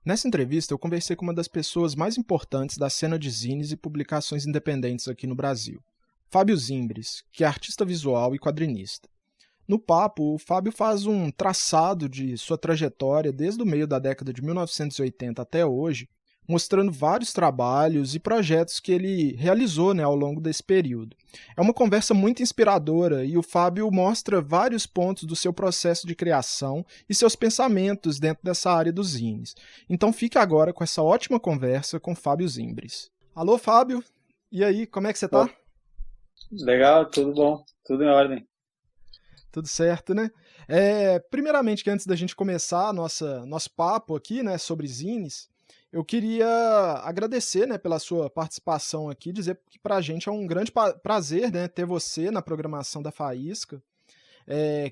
Nessa entrevista, eu conversei com uma das pessoas mais importantes da cena de zines e publicações independentes aqui no Brasil, Fábio Zimbres, que é artista visual e quadrinista. No papo, o Fábio faz um traçado de sua trajetória desde o meio da década de 1980 até hoje, mostrando vários trabalhos e projetos que ele realizou, ao longo desse período. É uma conversa muito inspiradora e o Fábio mostra vários pontos do seu processo de criação e seus pensamentos dentro dessa área dos zines. Então fique agora com essa ótima conversa com Fábio Zimbres. Alô, Fábio? E aí, como é que você tá? Ó, legal, tudo bom, tudo em ordem. Tudo certo, né? Primeiramente, que antes da gente começar nosso papo aqui, sobre zines, eu queria agradecer, pela sua participação aqui, dizer que para a gente é um grande prazer, ter você na programação da Faísca,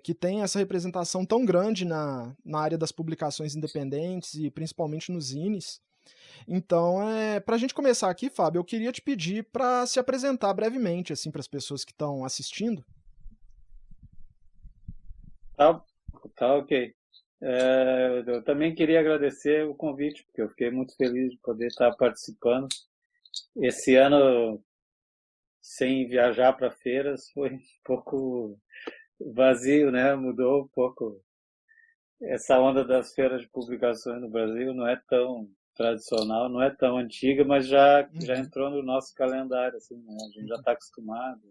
que tem essa representação tão grande na área das publicações independentes e principalmente nos zines. Então, para a gente começar aqui, Fábio, eu queria te pedir para se apresentar brevemente, assim, para as pessoas que estão assistindo. Tá, tá ok. Eu também queria agradecer o convite, porque eu fiquei muito feliz de poder estar participando. Esse ano, sem viajar para feiras, foi um pouco vazio, né? Mudou um pouco. Essa onda das feiras de publicações no Brasil não é tão tradicional, não é tão antiga, mas já Uhum. entrou no nosso calendário, assim, né? A gente já está acostumado.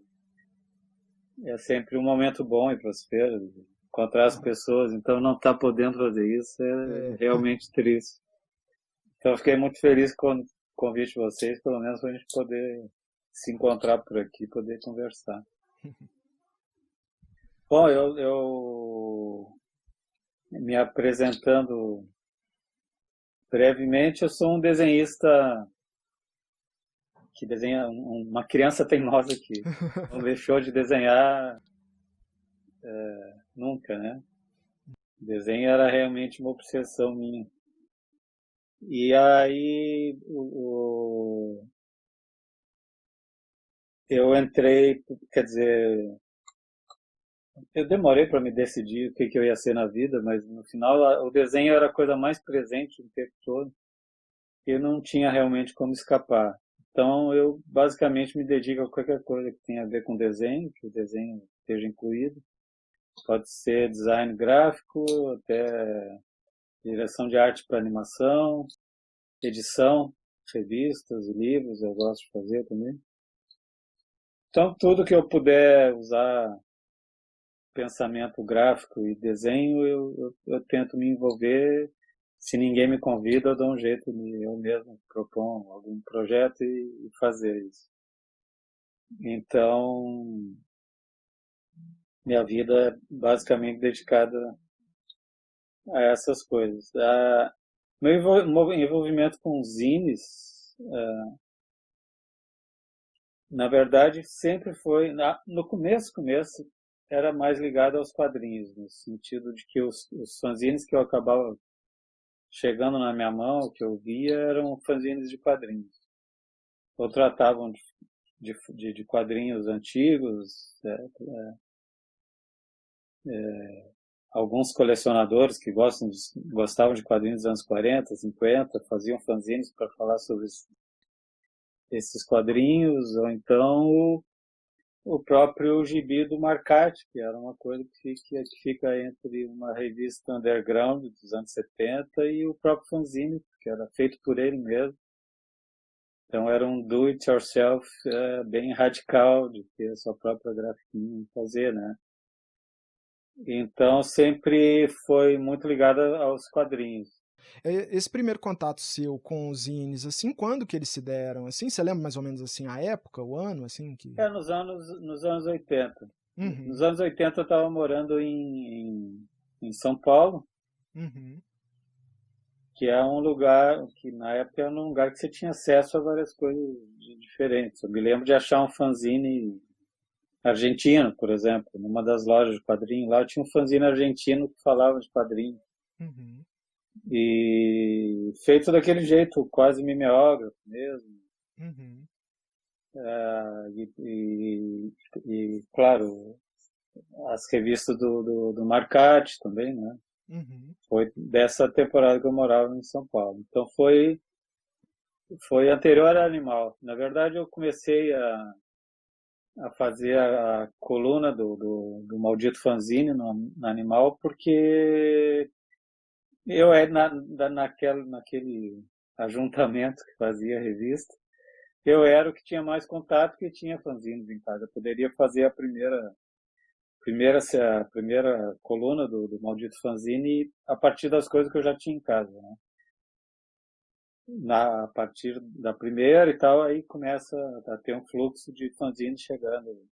É sempre um momento bom ir para as feiras, encontrar as pessoas, então não estar podendo fazer isso é É, realmente triste. Então eu fiquei muito feliz com o convite de vocês, pelo menos para a gente poder se encontrar por aqui, poder conversar. Bom, eu me apresentando brevemente, eu sou um desenhista que desenha uma criança teimosa que não deixou de desenhar nunca, né? Desenho era realmente uma obsessão minha. E aí eu entrei, quer dizer, eu demorei para me decidir o que eu ia ser na vida, mas no final o desenho era a coisa mais presente o tempo todo e eu não tinha realmente como escapar. Então eu basicamente me dedico a qualquer coisa que tenha a ver com desenho, que o desenho esteja incluído. Pode ser design gráfico, até direção de arte para animação, edição, revistas e livros, eu gosto de fazer também. Então, tudo que eu puder usar pensamento gráfico e desenho, eu tento me envolver. Se ninguém me convida, eu dou um jeito de eu mesmo propor algum projeto e fazer isso. Então, minha vida é basicamente dedicada a essas coisas. Meu envolvimento com zines, na verdade, sempre foi, no começo, era mais ligado aos quadrinhos, no sentido de que os fanzines que eu acabava chegando na minha mão, que eu via, eram fanzines de quadrinhos. Ou tratavam de quadrinhos antigos, alguns colecionadores que gostavam de quadrinhos dos anos 40, 50, faziam fanzines para falar sobre esses quadrinhos, ou então o próprio gibi do Marcati, que era uma coisa que fica entre uma revista underground dos anos 70 e o próprio fanzine, que era feito por ele mesmo. Então era um do-it-yourself bem radical, de ter a sua própria grafiquinha e fazer, né? Então sempre foi muito ligada aos quadrinhos. Esse primeiro contato seu com os zines, assim, quando que eles se deram? Assim, você lembra mais ou menos assim a época, o ano, assim que? Nos anos 80. Nos Uhum, anos 80 eu estava morando em São Paulo, uhum, que é um lugar que na época era um lugar que você tinha acesso a várias coisas diferentes. Eu me lembro de achar um fanzine argentino, por exemplo, numa das lojas de quadrinhos. Lá tinha um fanzine argentino que falava de quadrinhos. uhum, E feito daquele jeito, quase mimeógrafo mesmo. uhum. E, claro, as revistas do Marcati também, né? Uhum. Foi dessa temporada que eu morava em São Paulo. Então foi anterior a Animal. Na verdade, eu comecei a fazer a coluna do Maldito Fanzine no Animal porque eu naquele ajuntamento que fazia a revista, eu era o que tinha mais contato, que tinha fanzines em casa. Eu poderia fazer a primeira coluna do Maldito Fanzine a partir das coisas que eu já tinha em casa, né? A partir da primeira e tal, aí começa a ter um fluxo de fanzines chegando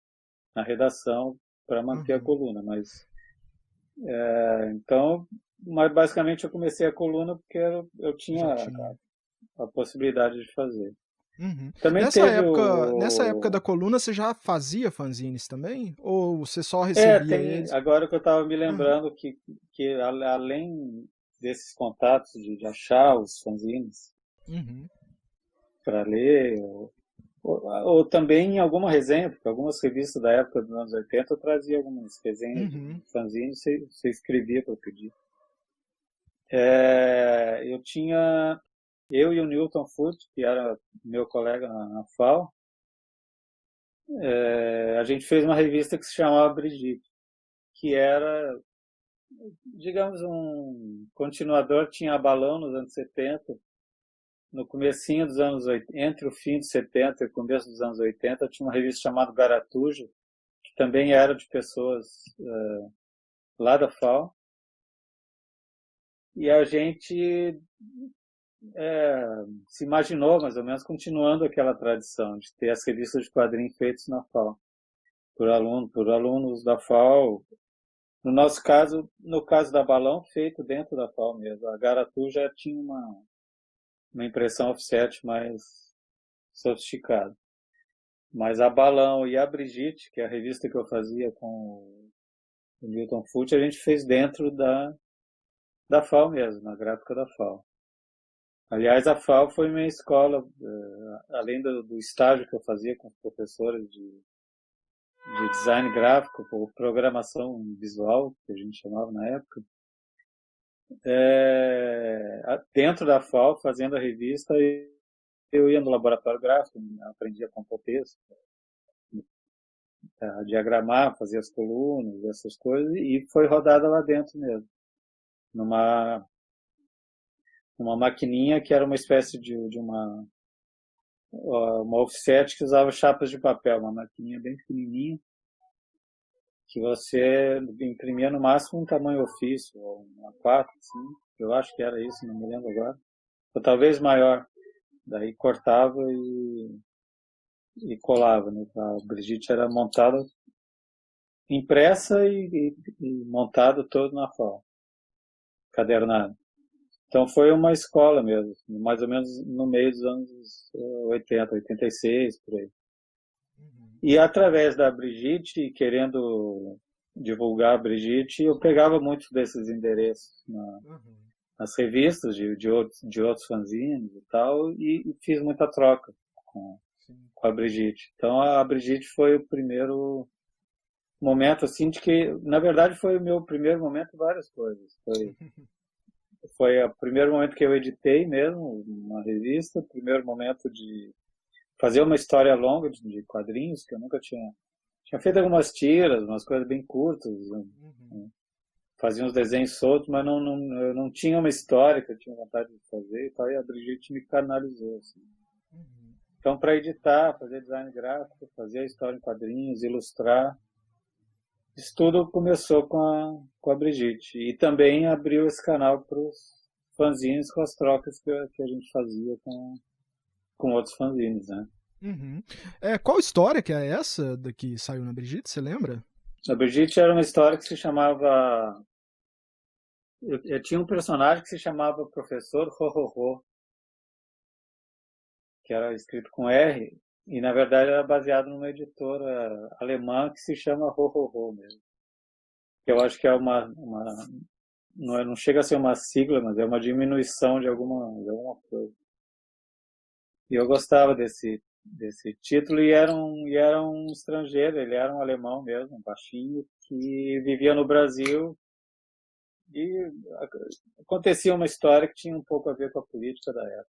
na redação para manter a Uhum. coluna. Então, mas basicamente eu comecei a coluna porque eu tinha Já tinha. a possibilidade de fazer. Uhum. Também Nessa teve época, nessa época da o. coluna, você já fazia fanzines também? Ou você só recebia Tem. eles? Agora que eu estava me Uhum. lembrando que além desses contatos de achar os fanzines Uhum. para ler, ou também em alguma resenha, porque algumas revistas da época dos anos 80 eu trazia algumas resenhas de Uhum. fanzines, você escrevia para pedir. Eu tinha, eu e o Newton Foote, que era meu colega na FAO, a gente fez uma revista que se chamava Brigitte, que era, digamos, um continuador, tinha a Balão nos anos 70, no comecinho dos anos 80, entre o fim de 70 e o começo dos anos 80, tinha uma revista chamada Garatuja, que também era de pessoas lá da FAO, e a gente se imaginou mais ou menos continuando aquela tradição de ter as revistas de quadrinhos feitas na FAO, por alunos da FAO. No nosso caso, no caso da Balão, feito dentro da FAO mesmo. A Garatu já tinha uma impressão offset mais sofisticada. Mas a Balão e a Brigitte, que é a revista que eu fazia com o Newton Foote, a gente fez dentro da FAO mesmo, na gráfica da FAO. Aliás, a FAO foi minha escola, além do estágio que eu fazia com os professores de design gráfico, ou programação visual, que a gente chamava na época. Dentro da FAO, fazendo a revista, eu ia no laboratório gráfico, aprendia a compor texto, a diagramar, fazer as colunas, essas coisas, e foi rodada lá dentro mesmo, numa, numa maquininha que era uma espécie de uma offset que usava chapas de papel, uma maquininha bem pequenininha, que você imprimia no máximo um tamanho ofício, ou um A4, assim, eu acho que era isso, não me lembro agora, ou talvez maior, daí cortava e colava, né? A Brigitte era montada, impressa e montado todo na FAO, cadernado. Então foi uma escola mesmo, mais ou menos no meio dos anos 80, 86, por aí. Uhum. E através da Brigitte, querendo divulgar a Brigitte, eu pegava muitos desses endereços Uhum. nas revistas de outros fanzines e tal, e fiz muita troca com, Sim. com a Brigitte. Então a Brigitte foi o primeiro momento assim de que, na verdade, foi o meu primeiro momento em várias coisas. Foi o primeiro momento que eu editei mesmo uma revista, o primeiro momento de fazer uma história longa de quadrinhos que eu nunca tinha feito algumas tiras, umas coisas bem curtas, Uhum. né? Fazia uns desenhos soltos, mas eu não tinha uma história que eu tinha vontade de fazer e tal, e a Brigitte me canalizou, assim. Uhum. Então, para editar, fazer design gráfico, fazer a história em quadrinhos, ilustrar, isso tudo começou com a Brigitte. E também abriu esse canal para os fanzines com as trocas que a gente fazia com outros fanzines, né? Uhum. Qual história que é essa da que saiu na Brigitte, você lembra? A Brigitte era uma história que se chamava. Eu tinha um personagem que se chamava Professor Ho, que era escrito com R, e na verdade era baseado numa editora alemã que se chama Ho mesmo. Eu acho que é não chega a ser uma sigla, mas é uma diminuição de alguma coisa. E eu gostava desse título e era um estrangeiro, ele era um alemão mesmo, um baixinho, que vivia no Brasil E acontecia uma história que tinha um pouco a ver com a política da época.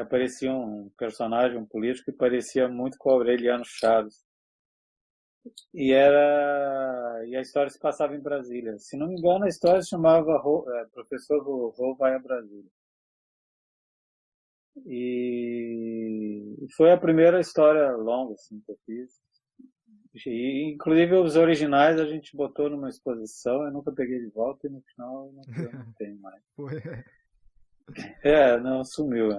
Aparecia um personagem, um político, que parecia muito com o Aureliano Chaves. E a história se passava em Brasília. Se não me engano, a história se chamava Professor Rô vai a Brasília. E foi a primeira história longa assim, que eu fiz. E, inclusive, os originais a gente botou numa exposição, eu nunca peguei de volta e no final eu não tenho mais. Foi. Não sumiu,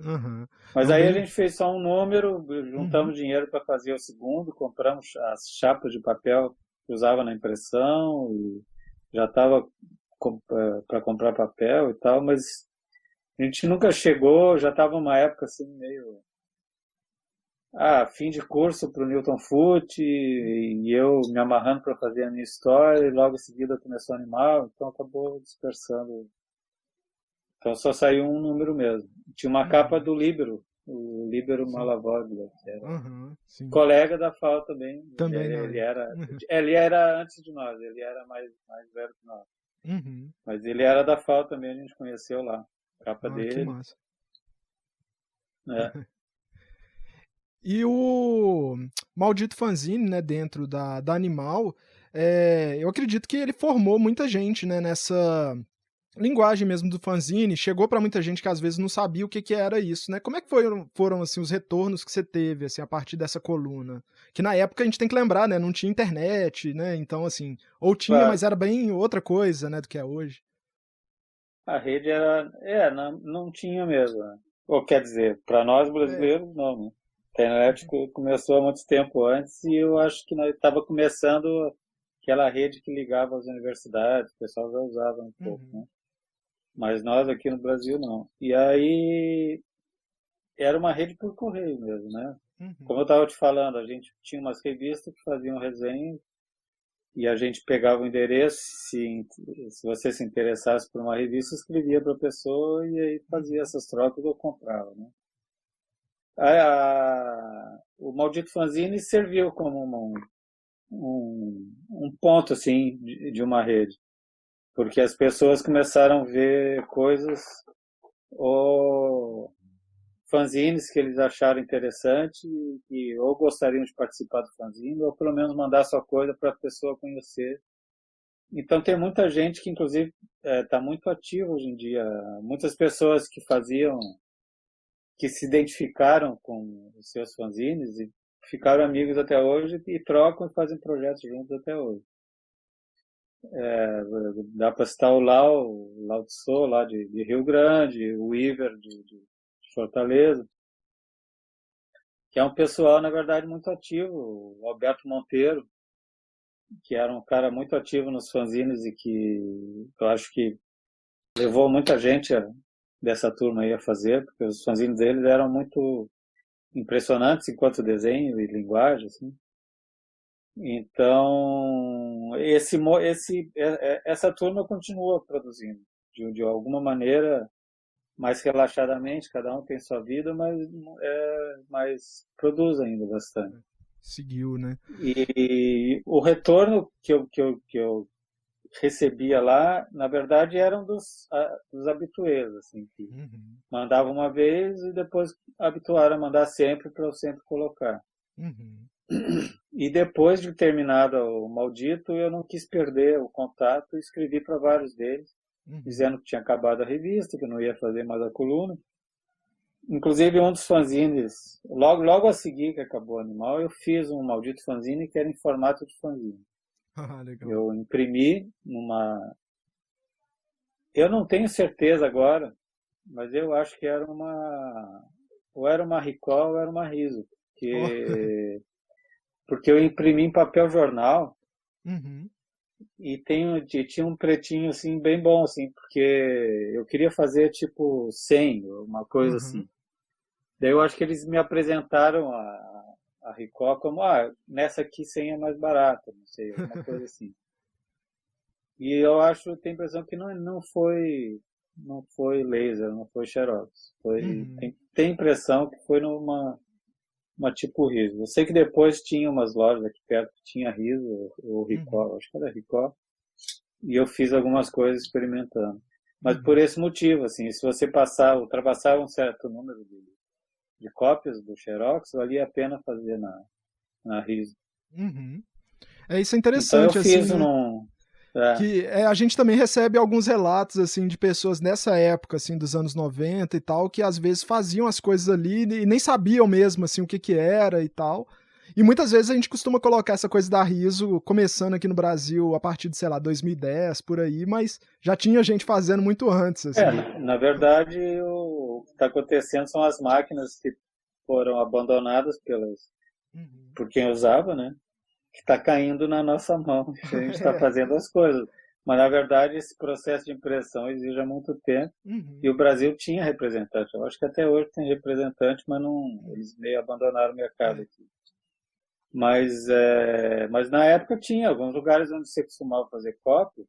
Uhum. Mas Não, aí a bem. gente fez só um número, Uhum. juntamos dinheiro para fazer o segundo, compramos as chapas de papel que usava na impressão e já estava para comprar papel e tal, mas a gente nunca chegou, já estava uma época assim meio fim de curso para o Newton Foote e eu me amarrando para fazer a minha história e logo em seguida começou a animar, então acabou dispersando. Então só saiu um número mesmo. Tinha uma capa Uhum. do Líbero, o Líbero Sim. Malavoglia, que era Uhum. Sim. colega da FAO também. Também na Ele época. era, Uhum. ele era antes de nós, ele era mais velho que nós. Uhum. Mas ele era da FAO também, a gente conheceu lá. A capa Ah, que dele, massa. né? E o Maldito Fanzine, né, dentro da Animal, eu acredito que ele formou muita gente, né, nessa linguagem mesmo do fanzine, chegou para muita gente que às vezes não sabia o que, que era isso, né? Como é que foram assim, os retornos que você teve assim, a partir dessa coluna? Que na época a gente tem que lembrar, né, não tinha internet, né? Então, assim, ou tinha, mas Claro, era bem outra coisa, né, do que é hoje. a rede era. Não tinha mesmo. Né? Ou quer dizer, para nós É. brasileiros, não. Né? A internet começou há muito tempo antes e eu acho que nós estava começando aquela rede que ligava as universidades, o pessoal já usava um pouco, né? Uhum, Mas nós aqui no Brasil não. E aí era uma rede por correio mesmo, né? Como eu uhum, estava te falando, a gente tinha umas revistas que faziam resenha e a gente pegava o endereço, se você se interessasse por uma revista, escrevia para a pessoa e aí fazia uhum, essas trocas ou comprava, né? O Maldito Fanzine serviu como um ponto assim de uma rede, porque as pessoas começaram a ver coisas ou fanzines que eles acharam interessante e ou gostariam de participar do fanzine ou pelo menos mandar sua coisa para a pessoa conhecer. Então tem muita gente que inclusive está muito ativa hoje em dia. Muitas pessoas que se identificaram com os seus fanzines e ficaram amigos até hoje e trocam e fazem projetos juntos até hoje. Dá para citar o Lau Tso, lá de Rio Grande, o Iver de Fortaleza, que é um pessoal, na verdade, muito ativo. O Alberto Monteiro, que era um cara muito ativo nos fanzines e que eu acho que levou muita gente dessa turma aí a fazer, porque os fanzines deles eram muito impressionantes enquanto desenho e linguagem, assim. Então, essa turma continua produzindo, de alguma maneira, mais relaxadamente, cada um tem sua vida, mas produz ainda bastante. seguiu, né? E o retorno que eu recebia lá, na verdade, eram dos habituês, assim, que Uhum, mandavam uma vez e depois habituaram a mandar sempre para eu sempre colocar. uhum, E depois de terminado o Maldito, eu não quis perder o contato e escrevi para vários deles, uhum. dizendo que tinha acabado a revista, que eu não ia fazer mais a coluna. Inclusive, um dos fanzines, logo a seguir que acabou o Animal, eu fiz um Maldito fanzine que era em formato de fanzine. Ah, legal. Eu imprimi numa. Eu não tenho certeza agora, mas eu acho que era uma. Ou era uma Ricoh ou era uma Riso. Ó. Porque eu imprimi em papel jornal Uhum, e tinha um pretinho assim bem bom assim, porque eu queria fazer tipo 100, uma coisa uhum. assim. Daí eu acho que eles me apresentaram a Ricoh como, nessa aqui 100 é mais barata, não sei, alguma coisa assim. E eu acho, tenho a impressão que não foi laser, não foi xerox. Uhum, Tem impressão que foi uma tipo riso. Eu sei que depois tinha umas lojas aqui perto que tinha riso, ou uhum. Ricoh, acho que era Ricoh. e eu fiz algumas coisas experimentando. Mas por Uhum. esse motivo, assim, se você ultrapassar um certo número de cópias do Xerox, valia a pena fazer na RISO. Uhum. Isso é Então eu interessante, assim, fiz né? num... É, Que a gente também recebe alguns relatos assim de pessoas nessa época assim dos anos 90 e tal, que às vezes faziam as coisas ali e nem sabiam mesmo assim o que que era e tal. E muitas vezes a gente costuma colocar essa coisa da Riso começando aqui no Brasil a partir de, sei lá, 2010 por aí, mas já tinha gente fazendo muito antes assim. na verdade, o que está acontecendo são as máquinas que foram abandonadas Uhum. por quem usava, né? Que está caindo na nossa mão. A gente está fazendo as coisas. Mas, na verdade, esse processo de impressão exige há muito tempo. E Uhum. o Brasil tinha representante. Eu acho que até hoje tem representante, mas não, eles meio abandonaram o mercado É. aqui. Mas na época tinha alguns lugares onde você costumava fazer cópia,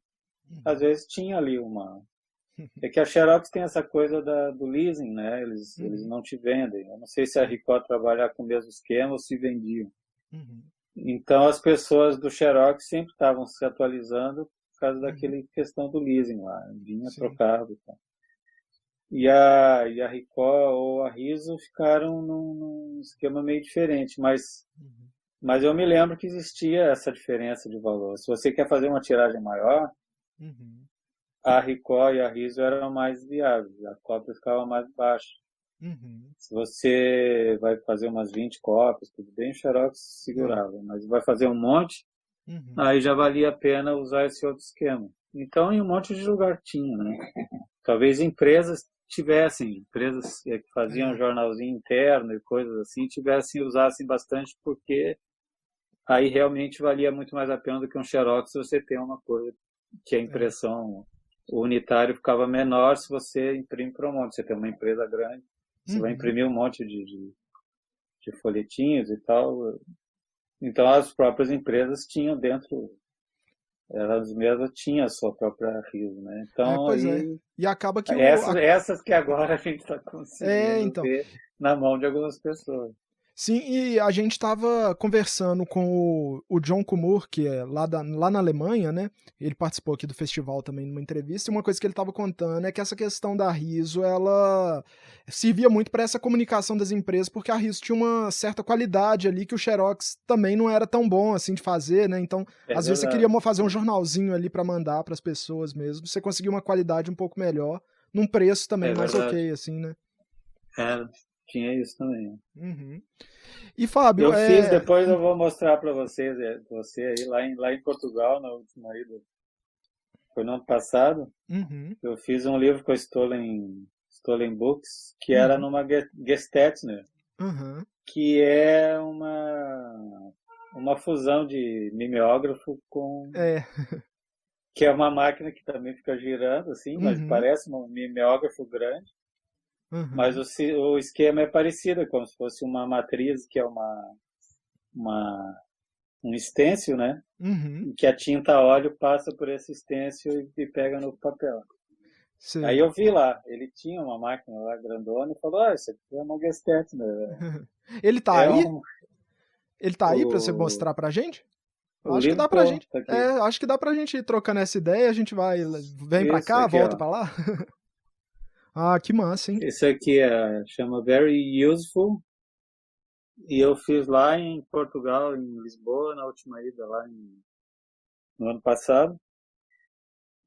às Uhum. vezes tinha ali uma. É que a Xerox tem essa coisa do leasing, né? Eles Uhum. não te vendem. Eu não sei se a Sim. Ricoh trabalhar com o mesmo esquema ou se vendiam. Uhum. Então as pessoas do Xerox sempre estavam se atualizando por causa Uhum. daquele questão do leasing lá, vinha Sim. trocado. Tá? E a Ricoh ou a Riso ficaram num esquema meio diferente, Uhum. mas eu me lembro que existia essa diferença de valor. Se você quer fazer uma tiragem maior, Uhum. a Ricoh e a Riso eram mais viáveis, a cópia ficava mais baixa. Uhum. Se você vai fazer umas 20 cópias, tudo bem, o Xerox É. segurava, mas vai fazer um monte, Uhum. aí já valia a pena usar esse outro esquema. Então, em um monte de lugar tinha, né? Talvez empresas empresas que faziam É. jornalzinho interno e coisas assim, usassem bastante, porque aí realmente valia muito mais a pena do que um Xerox se você tem uma coisa que a É. impressão, o unitário ficava menor se você imprime para um monte. Você tem uma empresa grande, você vai Uhum. imprimir um monte de folhetinhos e tal. Então as próprias empresas tinham dentro, elas mesmas tinham a sua própria RISO, né? Então Pois é. aí, E acaba que essas que agora a gente está conseguindo então. ver na mão de algumas pessoas. Sim, e a gente estava conversando com o John Kumur, que é lá na Alemanha, né? Ele participou aqui do festival também numa entrevista, e uma coisa que ele estava contando é que essa questão da Riso, ela servia muito para essa comunicação das empresas, porque a Riso tinha uma certa qualidade ali que o Xerox também não era tão bom assim de fazer, né? Então, É às vezes você queria verdade. fazer um jornalzinho ali para mandar para as pessoas mesmo, você conseguia uma qualidade um pouco melhor, num preço também É mais verdade. ok, assim, né? É, tinha isso também. Uhum. E Fábio, Eu fiz, depois eu vou mostrar para vocês, você aí lá em Portugal, na última ida, foi no ano passado, Uhum. eu fiz um livro com a Stolen Books, que era Uhum. numa Gestetner, Aham. que é uma fusão de mimeógrafo É. que é uma máquina que também fica girando, assim, mas Uhum. parece um mimeógrafo grande, mas Aham. o esquema é parecido, é como se fosse uma matriz, que é uma, um stencil, né? Uhum. Em que a tinta a óleo passa por esse stencil e pega no papel. Aí Sei. eu vi lá, ele tinha uma máquina lá grandona e falou, isso aqui é uma Gestet, né? Ele tá É aí? um, Ele tá aí pra você o, mostrar pra gente? o Acho que livro dá pra gente. tá aqui. Acho que dá pra gente ir trocando essa ideia, a gente vem pra Isso cá, aqui, volta ó. pra lá. Ah, que massa, hein? Esse aqui chama Very Useful. E eu fiz lá em Portugal, em Lisboa, na última ida no ano passado.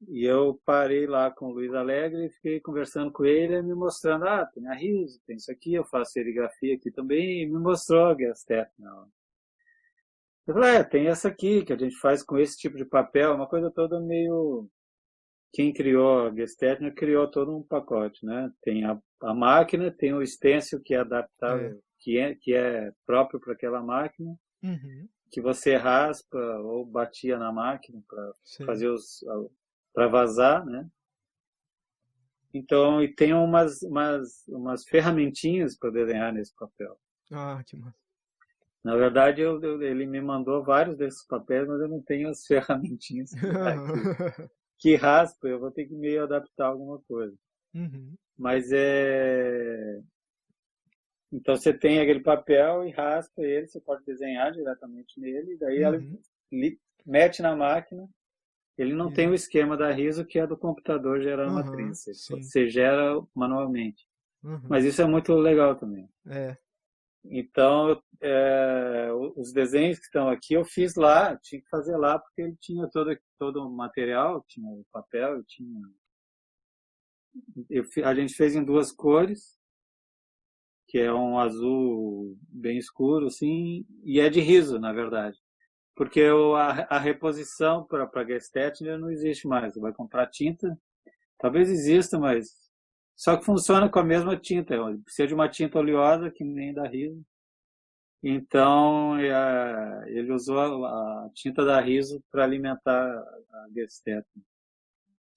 E eu parei lá com o Luiz Alegre e fiquei conversando com ele, me mostrando, tem a Riso, tem isso aqui, eu faço serigrafia aqui também, e me mostrou a Gestet. Eu falei, tem essa aqui, que a gente faz com esse tipo de papel, uma coisa toda meio... Quem criou a Gestetner criou todo um pacote, né? Tem a máquina, tem o stencil que é É. adaptável, que é próprio para aquela máquina, Uhum. que você raspa ou batia na máquina para Sei. fazer para vazar, né? Então, e tem umas ferramentinhas para desenhar nesse papel. Ah, que massa. Na verdade, ele me mandou vários desses papéis, mas eu não tenho as ferramentinhas que raspa, eu vou ter que meio adaptar alguma coisa. Uhum. Mas então você tem aquele papel e raspa ele, você pode desenhar diretamente nele, daí ela Uhum. mete na máquina Ele não tem o esquema da Riso, que é do computador gerar a Aham, matriz. sim. Você gera manualmente. Uhum. Mas isso é muito legal também. É. Então, os desenhos que estão aqui eu fiz lá, tinha que fazer lá, porque ele tinha todo o material, tinha o papel, tinha. A gente fez em duas cores, que é um azul bem escuro, assim, e é de riso, na verdade. Porque a reposição para Gestetner não existe mais. Você vai comprar tinta, talvez exista, mas só que funciona com a mesma tinta. Precisa de uma tinta oleosa, que nem da Riso. Então, ele usou a tinta da Riso para alimentar a Gestetner.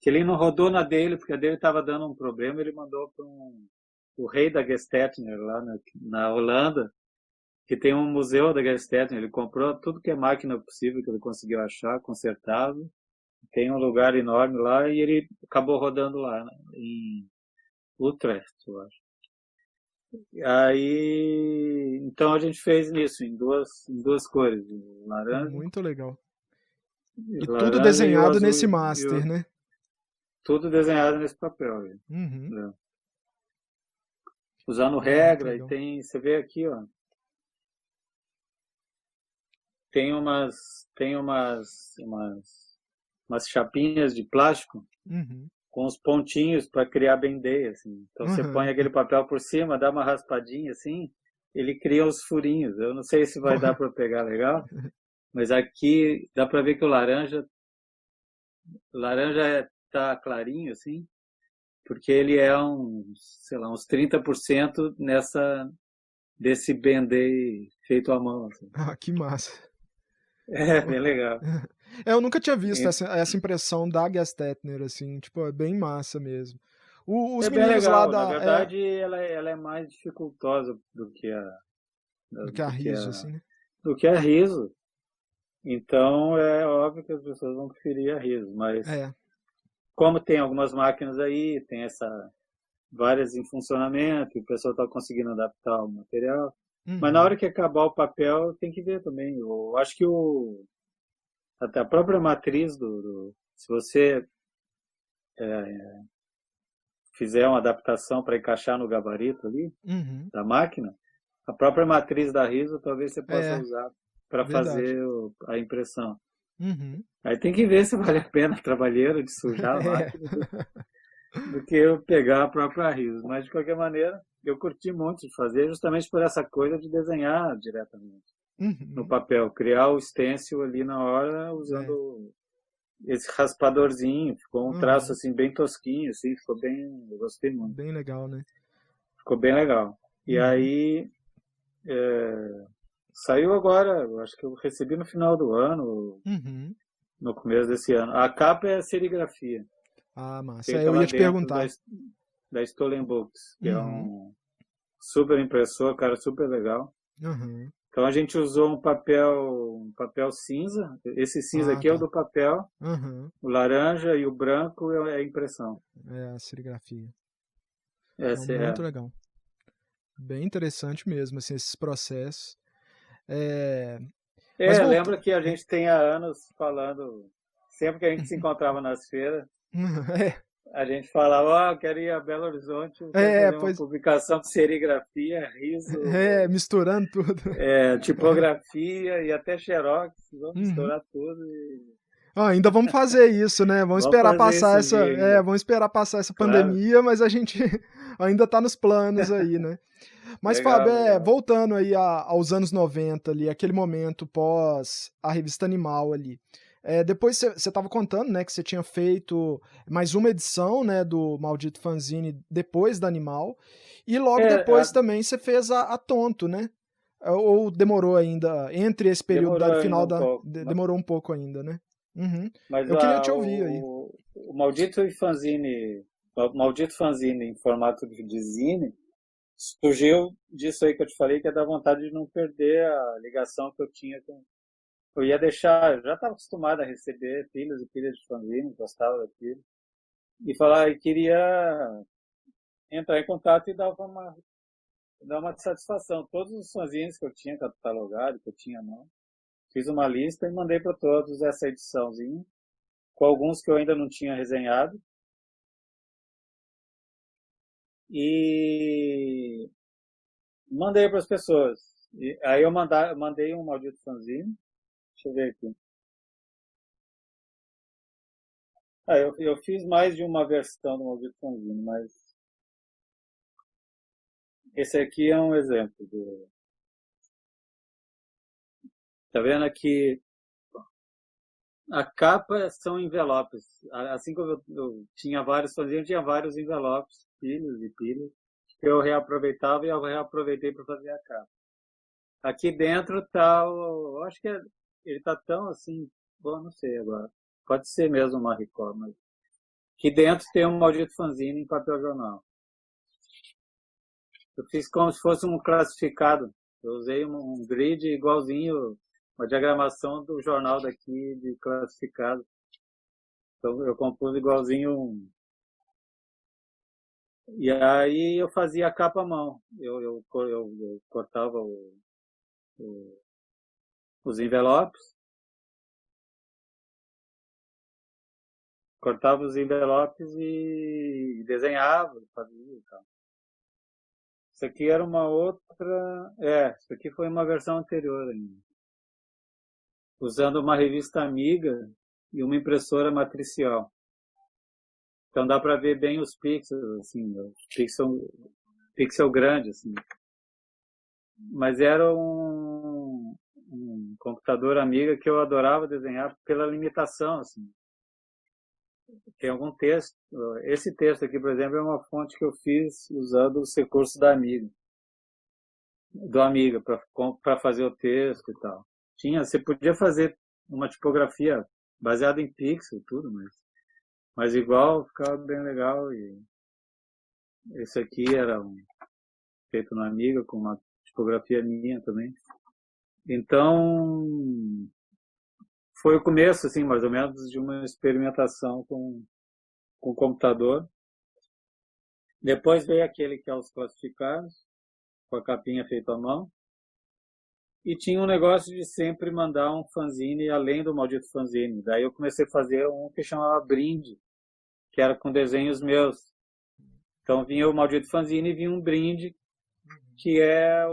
Que ele não rodou na dele, porque a dele estava dando um problema, ele mandou para o rei da Gestetner, lá na Holanda, que tem um museu da Gestetner. Ele comprou tudo que é máquina possível que ele conseguiu achar, consertável. Tem um lugar enorme lá e ele acabou rodando lá, né, em Utrecht, eu acho. Aí, então a gente fez isso em duas cores, Muito legal. E tudo laranja e o desenhado azul nesse master, né? tudo desenhado nesse papel. Uhum. Né? Usando Muito regra, e legal. tem, você vê aqui, ó, tem umas chapinhas de plástico Uhum. com os pontinhos para criar bem-day, assim. Então você põe Uhum. aquele papel por cima, dá uma raspadinha assim, ele cria os furinhos. Eu não sei se vai dar para pegar legal, mas aqui dá para ver que o laranja tá clarinho assim, porque ele é sei lá, uns 30% desse bem-day feito à mão, assim. Ah, que massa. É bem legal. Eu nunca tinha visto E essa impressão da Gestetner, assim, tipo, é bem massa mesmo. Os É bem meninos lá legal. Na é, verdade, ela é mais dificultosa do que a do que Riso, a, assim, né? do que a Riso. Então, é óbvio que as pessoas vão preferir a Riso. Mas, É. como tem algumas máquinas aí, tem várias em funcionamento, e o pessoal está conseguindo adaptar o material. Mas na hora Uhum. que acabar o papel, tem que ver também. Eu acho que até a própria matriz se você fizer uma adaptação para encaixar no gabarito ali Uhum. da máquina, a própria matriz da Riso talvez você possa É, usar para verdade. fazer a impressão. Uhum. Aí tem que ver se vale a pena a trabalheira de sujar a É. máquina do que eu pegar a própria Riso. Mas, de qualquer maneira, eu curti muito de fazer, justamente por essa coisa de desenhar diretamente no Uhum. papel, criar o stencil ali na hora É. usando esse raspadorzinho. Ficou um traço Uhum. assim bem tosquinho, assim, ficou bem, eu gostei muito. Bem legal, né? Ficou bem legal. E Uhum. aí saiu agora, eu acho que eu recebi no final do ano, Uhum. no começo desse ano. A capa é serigrafia, Ah, massa. É, feita eu lá ia te dentro da, perguntar. da Stolen Books, que é Uhum. um super impressor, cara, super legal. Uhum. Então a gente usou um papel cinza. Esse cinza Ah, aqui é o tá. do papel, Uhum. o laranja e o branco é a impressão. É a serigrafia. Não, Essa muito é. legal. Bem interessante mesmo, assim, esses processos. É... Mas Lembra voltando. que a gente tem há anos falando, sempre que a gente se encontrava nas feiras, a gente falava, ó, quero ir a Belo Horizonte, eu quero fazer uma Pois publicação de serigrafia, riso, misturando tudo. tipografia e até xerox, vamos Uhum. misturar tudo Ainda vamos fazer isso, né? vamos fazer isso um dia ainda. Vamos esperar passar essa Claro, pandemia, mas a gente ainda tá nos planos aí, né? Mas, Fábio, legal, legal. voltando aí aos anos 90 ali, aquele momento pós a revista Animal ali. Depois você estava contando, né, que você tinha feito mais uma edição, né, do Maldito Fanzine depois da Animal, e logo depois É, também você fez a Tonto, né? Ou demorou ainda, entre esse período demorou da ainda final um pouco, demorou um pouco ainda, né? Uhum. mas Eu queria te ouvir aí. o maldito fanzine em formato de zine surgiu disso aí que eu te falei, que é da vontade de não perder a ligação que eu tinha com. Eu ia deixar, eu já estava acostumado a receber pilhas e pilhas de fanzine, gostava daquilo, e falar, e queria entrar em contato e dar uma satisfação. Todos os fanzines que eu tinha catalogado, que eu tinha à mão, fiz uma lista e mandei para todos essa ediçãozinha. com alguns que eu ainda não tinha resenhado. E mandei para as pessoas. E aí eu mandei um maldito fanzine. Deixa eu ver aqui. Eu fiz mais de uma versão do maldito fanzine, mas esse aqui é um exemplo. Tá vendo aqui? A capa são envelopes. Assim como eu tinha vários fanzines, eu tinha vários envelopes, pilhas e pilhas, que eu reaproveitava e eu reaproveitei para fazer a capa. Aqui dentro tá eu acho que ele tá tão assim, bom, não sei agora. Pode ser mesmo uma Record, mas aqui dentro tem um maldito fanzine em papel jornal. Eu fiz como se fosse um classificado. Eu usei um grid igualzinho, uma diagramação do jornal daqui de classificado. Então eu compus igualzinho. E aí eu fazia a capa à mão. Eu cortava os envelopes, e desenhava, fazia e tal. Isso aqui era uma outra. Isso aqui foi uma versão anterior ainda. Usando uma revista Amiga e uma impressora matricial. Então dá para ver bem os pixels, assim, pixel grande, assim. Mas era um computador Amiga que eu adorava desenhar pela limitação, assim. Tem algum texto. Esse texto aqui, por exemplo, é uma fonte que eu fiz usando os recursos da Amiga, do Amiga, para fazer o texto e tal. Você podia fazer uma tipografia baseada em pixel, tudo, mas igual ficava bem legal. E esse aqui era feito na Amiga com uma tipografia minha também. Então foi o começo, assim, mais ou menos, de uma experimentação com o computador. Depois veio aquele que é os classificados, com a capinha feita à mão. E tinha um negócio de sempre mandar um fanzine além do maldito fanzine. Daí eu comecei a fazer um que chamava Brinde, que era com desenhos meus. Então vinha o maldito fanzine e vinha um brinde, que é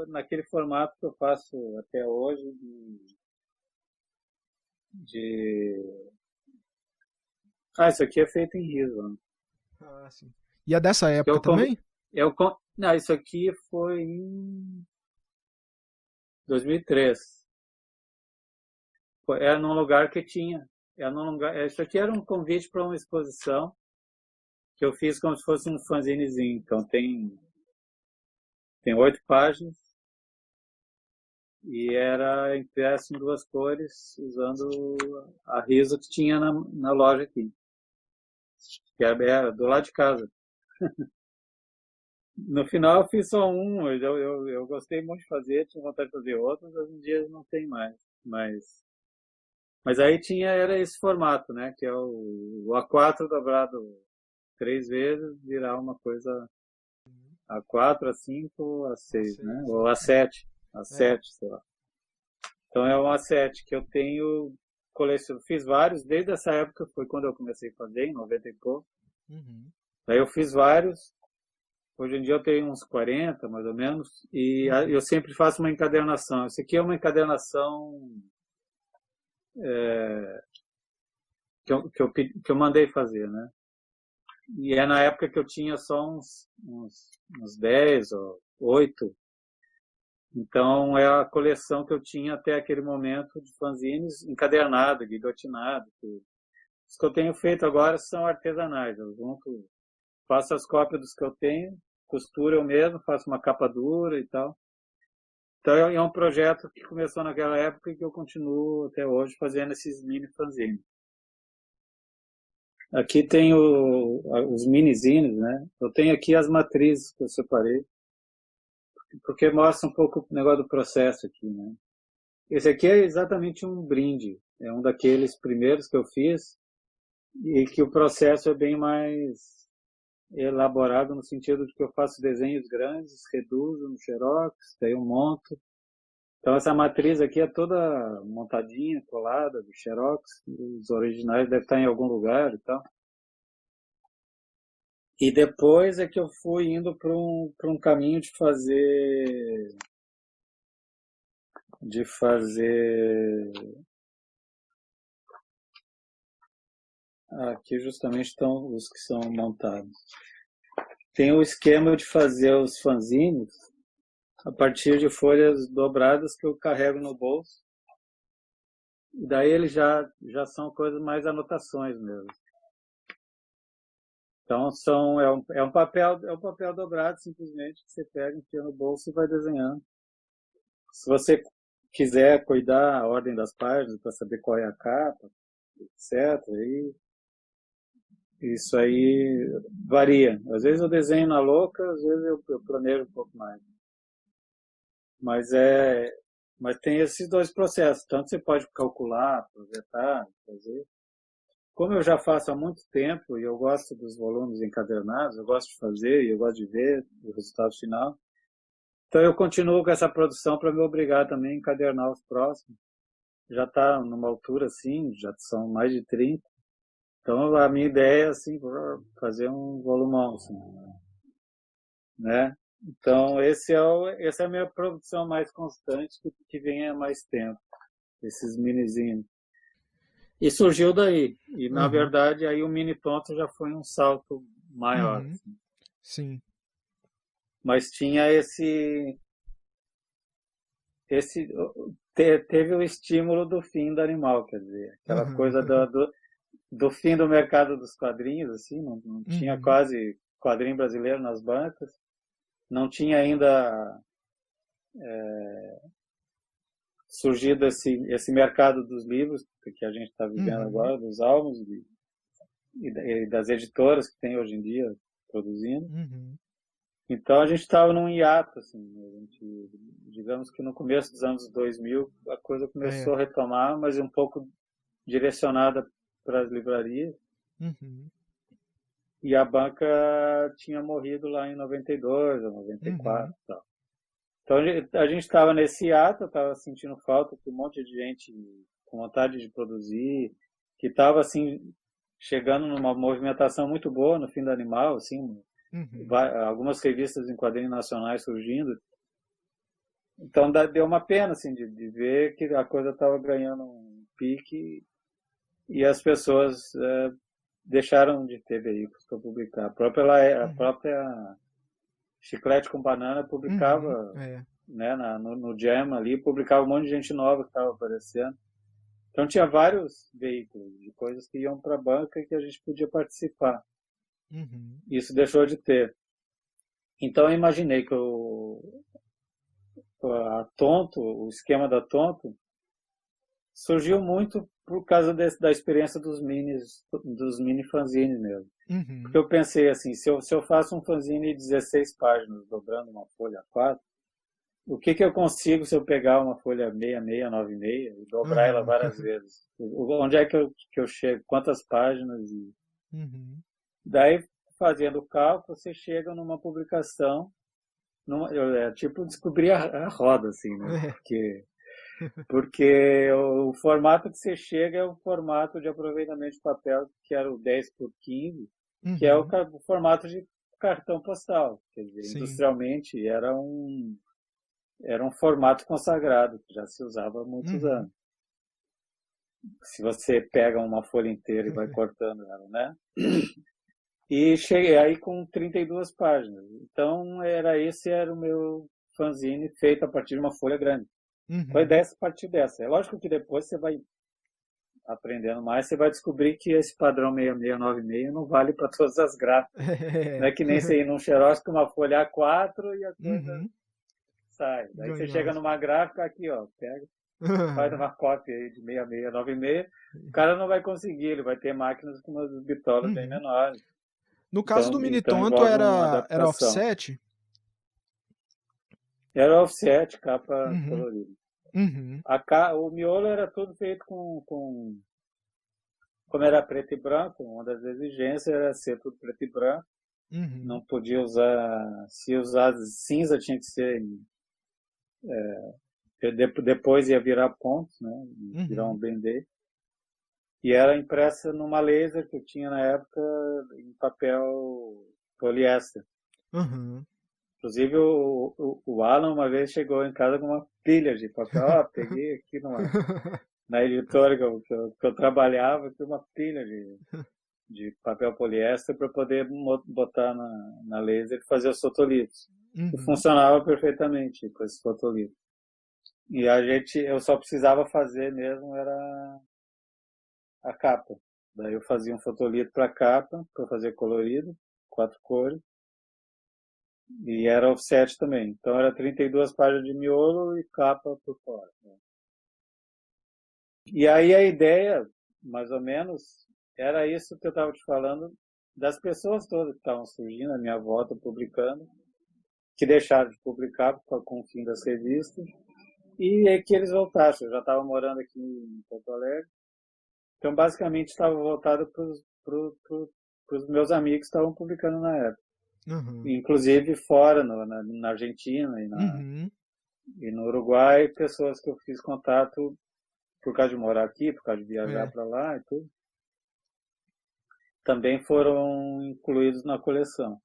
naquele formato que eu faço até hoje isso aqui é feito em riso. Ah, sim. E é dessa época também? Não, isso aqui foi em 2003. Era num lugar que tinha. Isso aqui era um convite para uma exposição que eu fiz como se fosse um fanzinezinho. Então tem 8 páginas e era impresso em 2 cores, usando a riso que tinha na loja aqui, que era do lado de casa. No final eu fiz só um, eu gostei muito de fazer, tinha vontade de fazer outros, hoje em dia não tem mais. Mas aí era esse formato, né? Que é o A4 dobrado 3 vezes, virar uma coisa A4, A5, A6, né? Ou A7, sei lá. Então é um A7 que eu tenho colecionado. Fiz vários, desde essa época, foi quando eu comecei a fazer, em 90 e pouco. Daí eu fiz vários. Hoje em dia eu tenho uns 40, mais ou menos, e eu sempre faço uma encadernação. Esse aqui é uma encadernação que eu mandei fazer, né? E é na época que eu tinha só uns 10 ou 8. Então é a coleção que eu tinha até aquele momento de fanzines encadernado, guilhotinado. Os que eu tenho feito agora são artesanais. Eu faço as cópias dos que eu tenho, costuro eu mesmo, faço uma capa dura e tal. Então é um projeto que começou naquela época e que eu continuo até hoje fazendo esses mini fanzines. Aqui tem os mini-zines, né? Eu tenho aqui as matrizes que eu separei, porque mostra um pouco o negócio do processo aqui, né? Esse aqui é exatamente um brinde, é um daqueles primeiros que eu fiz e que o processo é bem mais elaborado no sentido de que eu faço desenhos grandes, reduzo no Xerox, daí eu monto. Então essa matriz aqui é toda montadinha, colada, do Xerox, os originais devem estar em algum lugar e tal. E depois é que eu fui indo para um caminho de fazer. Aqui justamente estão os que são montados. Tem o esquema de fazer os fanzines a partir de folhas dobradas que eu carrego no bolso. E daí eles já são coisas mais anotações mesmo. Então é um papel dobrado simplesmente que você pega, enfia no bolso e vai desenhando. Se você quiser cuidar a ordem das páginas para saber qual é a capa, etc. Isso aí varia. Às vezes eu desenho na louca, às vezes eu planejo um pouco mais. Mas tem esses dois processos. Tanto você pode calcular, projetar, fazer. Como eu já faço há muito tempo e eu gosto dos volumes encadernados, eu gosto de fazer e eu gosto de ver o resultado final. Então eu continuo com essa produção para me obrigar também a encadernar os próximos. Já está numa altura assim, já são mais de 30. Então a minha ideia é assim, fazer um volumão, assim, né? Então essa é a minha produção mais constante que vem há mais tempo, esses minizinhos. E surgiu daí. E, na verdade, aí o mini tonto já foi um salto maior. Assim. Sim. Mas tinha teve o estímulo do fim do animal, quer dizer, aquela coisa do fim do mercado dos quadrinhos, assim, não tinha quase quadrinho brasileiro nas bancas, não tinha ainda surgido esse mercado dos livros que a gente está vivendo agora, dos álbuns e das editoras que tem hoje em dia produzindo. Então a gente estava num hiato, assim, digamos que no começo dos anos 2000 a coisa começou a retomar, mas um pouco direcionada para as livrarias. E a banca tinha morrido lá em 92 ou 94 e tal. Então a gente estava nesse hiato, estava sentindo falta de um monte de gente com vontade de produzir, que estava assim chegando numa movimentação muito boa no fim do animal, assim, algumas revistas em quadrinhos nacionais surgindo. Então deu uma pena assim de ver que a coisa estava ganhando um pique e as pessoas deixaram de ter veículos para publicar. A própria Chiclete com Banana publicava, né, no Jam ali, publicava um monte de gente nova que estava aparecendo. Então tinha vários veículos de coisas que iam para a banca e que a gente podia participar. Isso deixou de ter. Então eu imaginei que o esquema da Tonto surgiu muito por causa da experiência dos mini fanzines mesmo. Porque eu pensei assim, se eu faço um fanzine de 16 páginas, dobrando uma folha 4, o que eu consigo se eu pegar uma folha 66, 96 e dobrar ela várias vezes? Onde é que eu chego? Quantas páginas? Daí, fazendo o cálculo, você chega numa publicação, tipo descobrir a roda, assim, né? Porque o formato que você chega é o formato de aproveitamento de papel, que era o 10 por 15, que é o formato de cartão postal. Quer dizer, industrialmente era um formato consagrado, que já se usava há muitos anos. Se você pega uma folha inteira e vai cortando ela, né? E cheguei aí com 32 páginas. Então, esse era o meu fanzine feito a partir de uma folha grande. Foi a partir dessa. É lógico que depois você vai aprendendo mais, você vai descobrir que esse padrão 6696 não vale para todas as gráficas. Não é que nem você ir num xerox com uma folha A4 e a coisa sai. Daí você chega numa gráfica aqui, ó, pega, faz uma cópia aí de 6696, o cara não vai conseguir, ele vai ter máquinas com umas bitolas bem menores. No caso do Mini Tonto era offset? Era offset, capa colorida. O miolo era todo feito como era preto e branco, uma das exigências era ser tudo preto e branco. Não podia usar, se usar cinza tinha que ser Depois ia virar pontos, né? Virar um Uhum. band-aid. E era impressa numa laser que eu tinha na época em papel poliéster. Uhum. Inclusive o Alan uma vez chegou em casa com uma pilha de papel. Ah, peguei aqui na editora que eu trabalhava, tinha uma pilha de papel poliéster para poder botar na laser e fazer os fotolitos. E Uhum. funcionava perfeitamente com esses fotolitos. E eu só precisava fazer mesmo, era a capa. Daí eu fazia um fotolito para a capa, para fazer colorido, 4 cores, e era offset também. Então era 32 páginas de miolo e capa por fora, né? E aí a ideia, mais ou menos, era isso que eu estava te falando, das pessoas todas que estavam surgindo, a minha volta publicando, que deixaram de publicar com o fim das revistas, e é que eles voltassem. Eu já estava morando aqui em Porto Alegre, então basicamente estava voltado para os meus amigos que estavam publicando na época. Uhum. Inclusive fora, na Argentina Uhum. e no Uruguai, pessoas que eu fiz contato por causa de morar aqui, por causa de viajar É. para lá e tudo, também foram incluídos na coleção.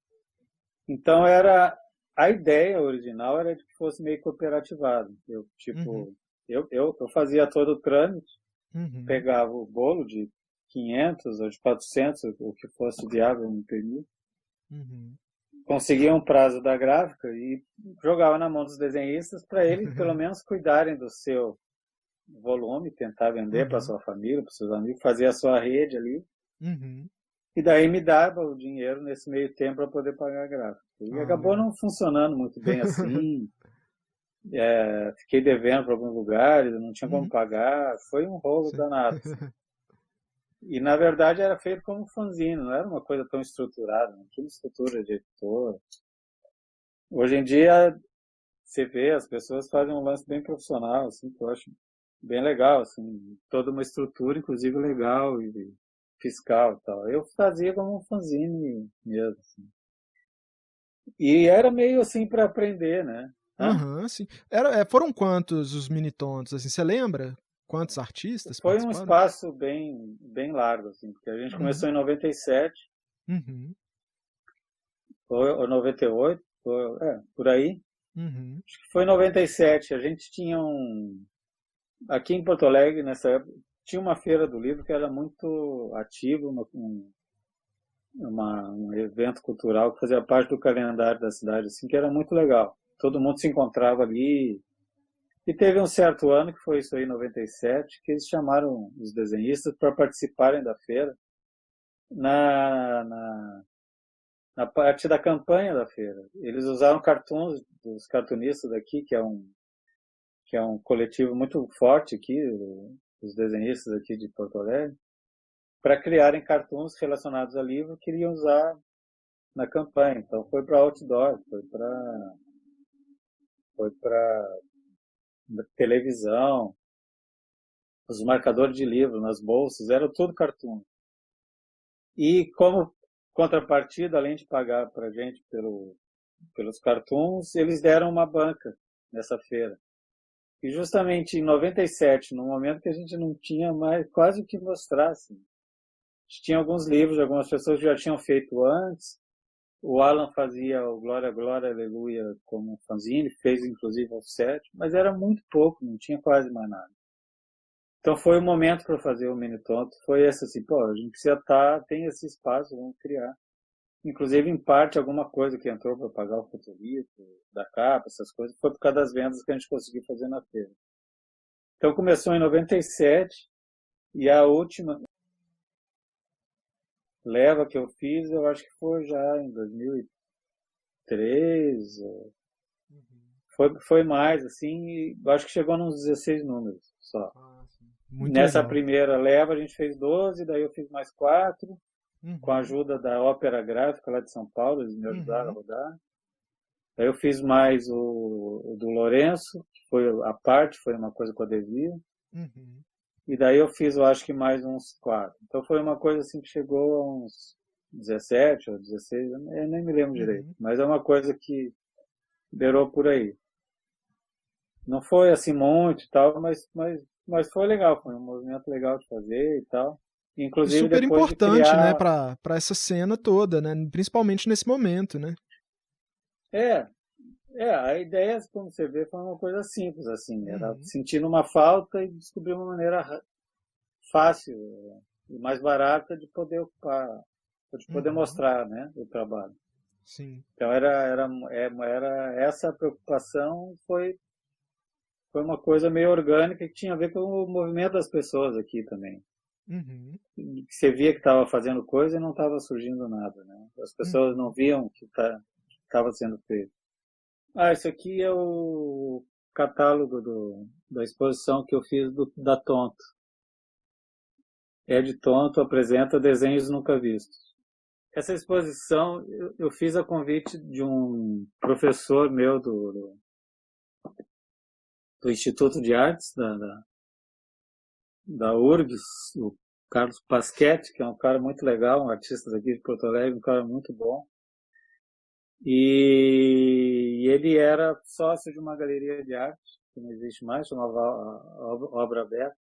Então a ideia original era de que fosse meio cooperativado. Eu Uhum. tipo eu fazia todo o trâmite, Uhum. pegava o bolo de 500 ou de 400, o que fosse viável me imprimir, Uhum. conseguia um prazo da gráfica e jogava na mão dos desenhistas para eles pelo menos cuidarem do seu volume, tentar vender para Uhum. sua família, para seus amigos, fazer a sua rede ali. Uhum. E daí me dava o dinheiro nesse meio tempo para poder pagar a gráfica. E Ah, acabou legal. não funcionando muito bem assim. Fiquei devendo para alguns lugares, não tinha como Uhum. pagar. Foi um rolo Sim. danado, assim. E na verdade era feito como fanzine, não era uma coisa tão estruturada, não tinha estrutura de editor. Hoje em dia você vê, as pessoas fazem um lance bem profissional, assim, que eu acho bem legal, assim, toda uma estrutura, inclusive legal e fiscal e tal. Eu fazia como um fanzine mesmo, assim. E era meio assim para aprender, né? Hã? Aham, sim. Foram quantos os minitontos, assim, você lembra? Quantos artistas Foi um participaram? espaço bem largo, assim, porque a gente Uhum. começou em 97, Uhum. ou 98, por aí. Uhum. Acho que foi em 97. A gente tinha aqui em Porto Alegre, nessa época, tinha uma feira do livro que era muito ativa, um evento cultural que fazia parte do calendário da cidade, assim, que era muito legal. Todo mundo se encontrava ali. E teve um certo ano, que foi isso aí, 97, que eles chamaram os desenhistas para participarem da feira na, na, na parte da campanha da feira. Eles usaram cartoons dos cartunistas daqui, que é um coletivo muito forte aqui, os desenhistas aqui de Porto Alegre, para criarem cartoons relacionados a livro que iriam usar na campanha. Então foi para outdoor, foi para televisão, os marcadores de livro nas bolsas, era tudo cartoon. E como contrapartida, além de pagar para a gente pelos cartoons, eles deram uma banca nessa feira. E justamente em 97, no momento que a gente não tinha mais quase o que mostrar, assim. A gente tinha alguns livros, algumas pessoas já tinham feito antes. O Alan fazia o Glória, Glória, Aleluia como fanzine, fez inclusive o offset, mas era muito pouco, não tinha quase mais nada. Então foi o momento para fazer o Mini Tonto, foi esse assim, pô, a gente precisa tem esse espaço, vamos criar. Inclusive, em parte, alguma coisa que entrou para pagar o fotolito, da capa, essas coisas, foi por causa das vendas que a gente conseguiu fazer na feira. Então começou em 97 e a última leva que eu fiz, eu acho que foi já em 2003, Uhum. foi mais, assim, e eu acho que chegou nos 16 números só. Ah, sim. Muito Nessa legal. primeira leva a gente fez 12, daí eu fiz mais 4, com a Uhum. ajuda da Ópera Gráfica lá de São Paulo, eles me ajudaram a Uhum. rodar. Daí eu fiz mais o do Lourenço, que foi a parte, foi uma coisa com adesivo. Uhum. E daí eu fiz, eu acho que mais uns 4. Então foi uma coisa assim que chegou a uns 17 ou 16, eu nem me lembro direito. Uhum. Mas é uma coisa que beirou por aí. Não foi assim muito e tal, mas foi legal, foi um movimento legal de fazer e tal. E Inclusive super depois de importante, né, criar. para essa cena toda, né, principalmente nesse momento, né? É, a ideia, como você vê, foi uma coisa simples, assim, era Uhum, sentindo uma falta e descobrir uma maneira fácil e mais barata de poder ocupar, de poder uhum, mostrar, né, o trabalho. sim. Então era essa preocupação foi uma coisa meio orgânica que tinha a ver com o movimento das pessoas aqui também. Uhum, Você via que estava fazendo coisa e não estava surgindo nada, né? As pessoas não uhum. viam que estava sendo feito. Isso aqui é o catálogo da exposição que eu fiz da Tonto. Ed Tonto apresenta desenhos nunca vistos. Essa exposição eu fiz a convite de um professor meu do Instituto de Artes, da URGS, o Carlos Pasquetti, que é um cara muito legal, um artista daqui de Porto Alegre, um cara muito bom. E ele era sócio de uma galeria de arte, que não existe mais, chamava Obra Aberta,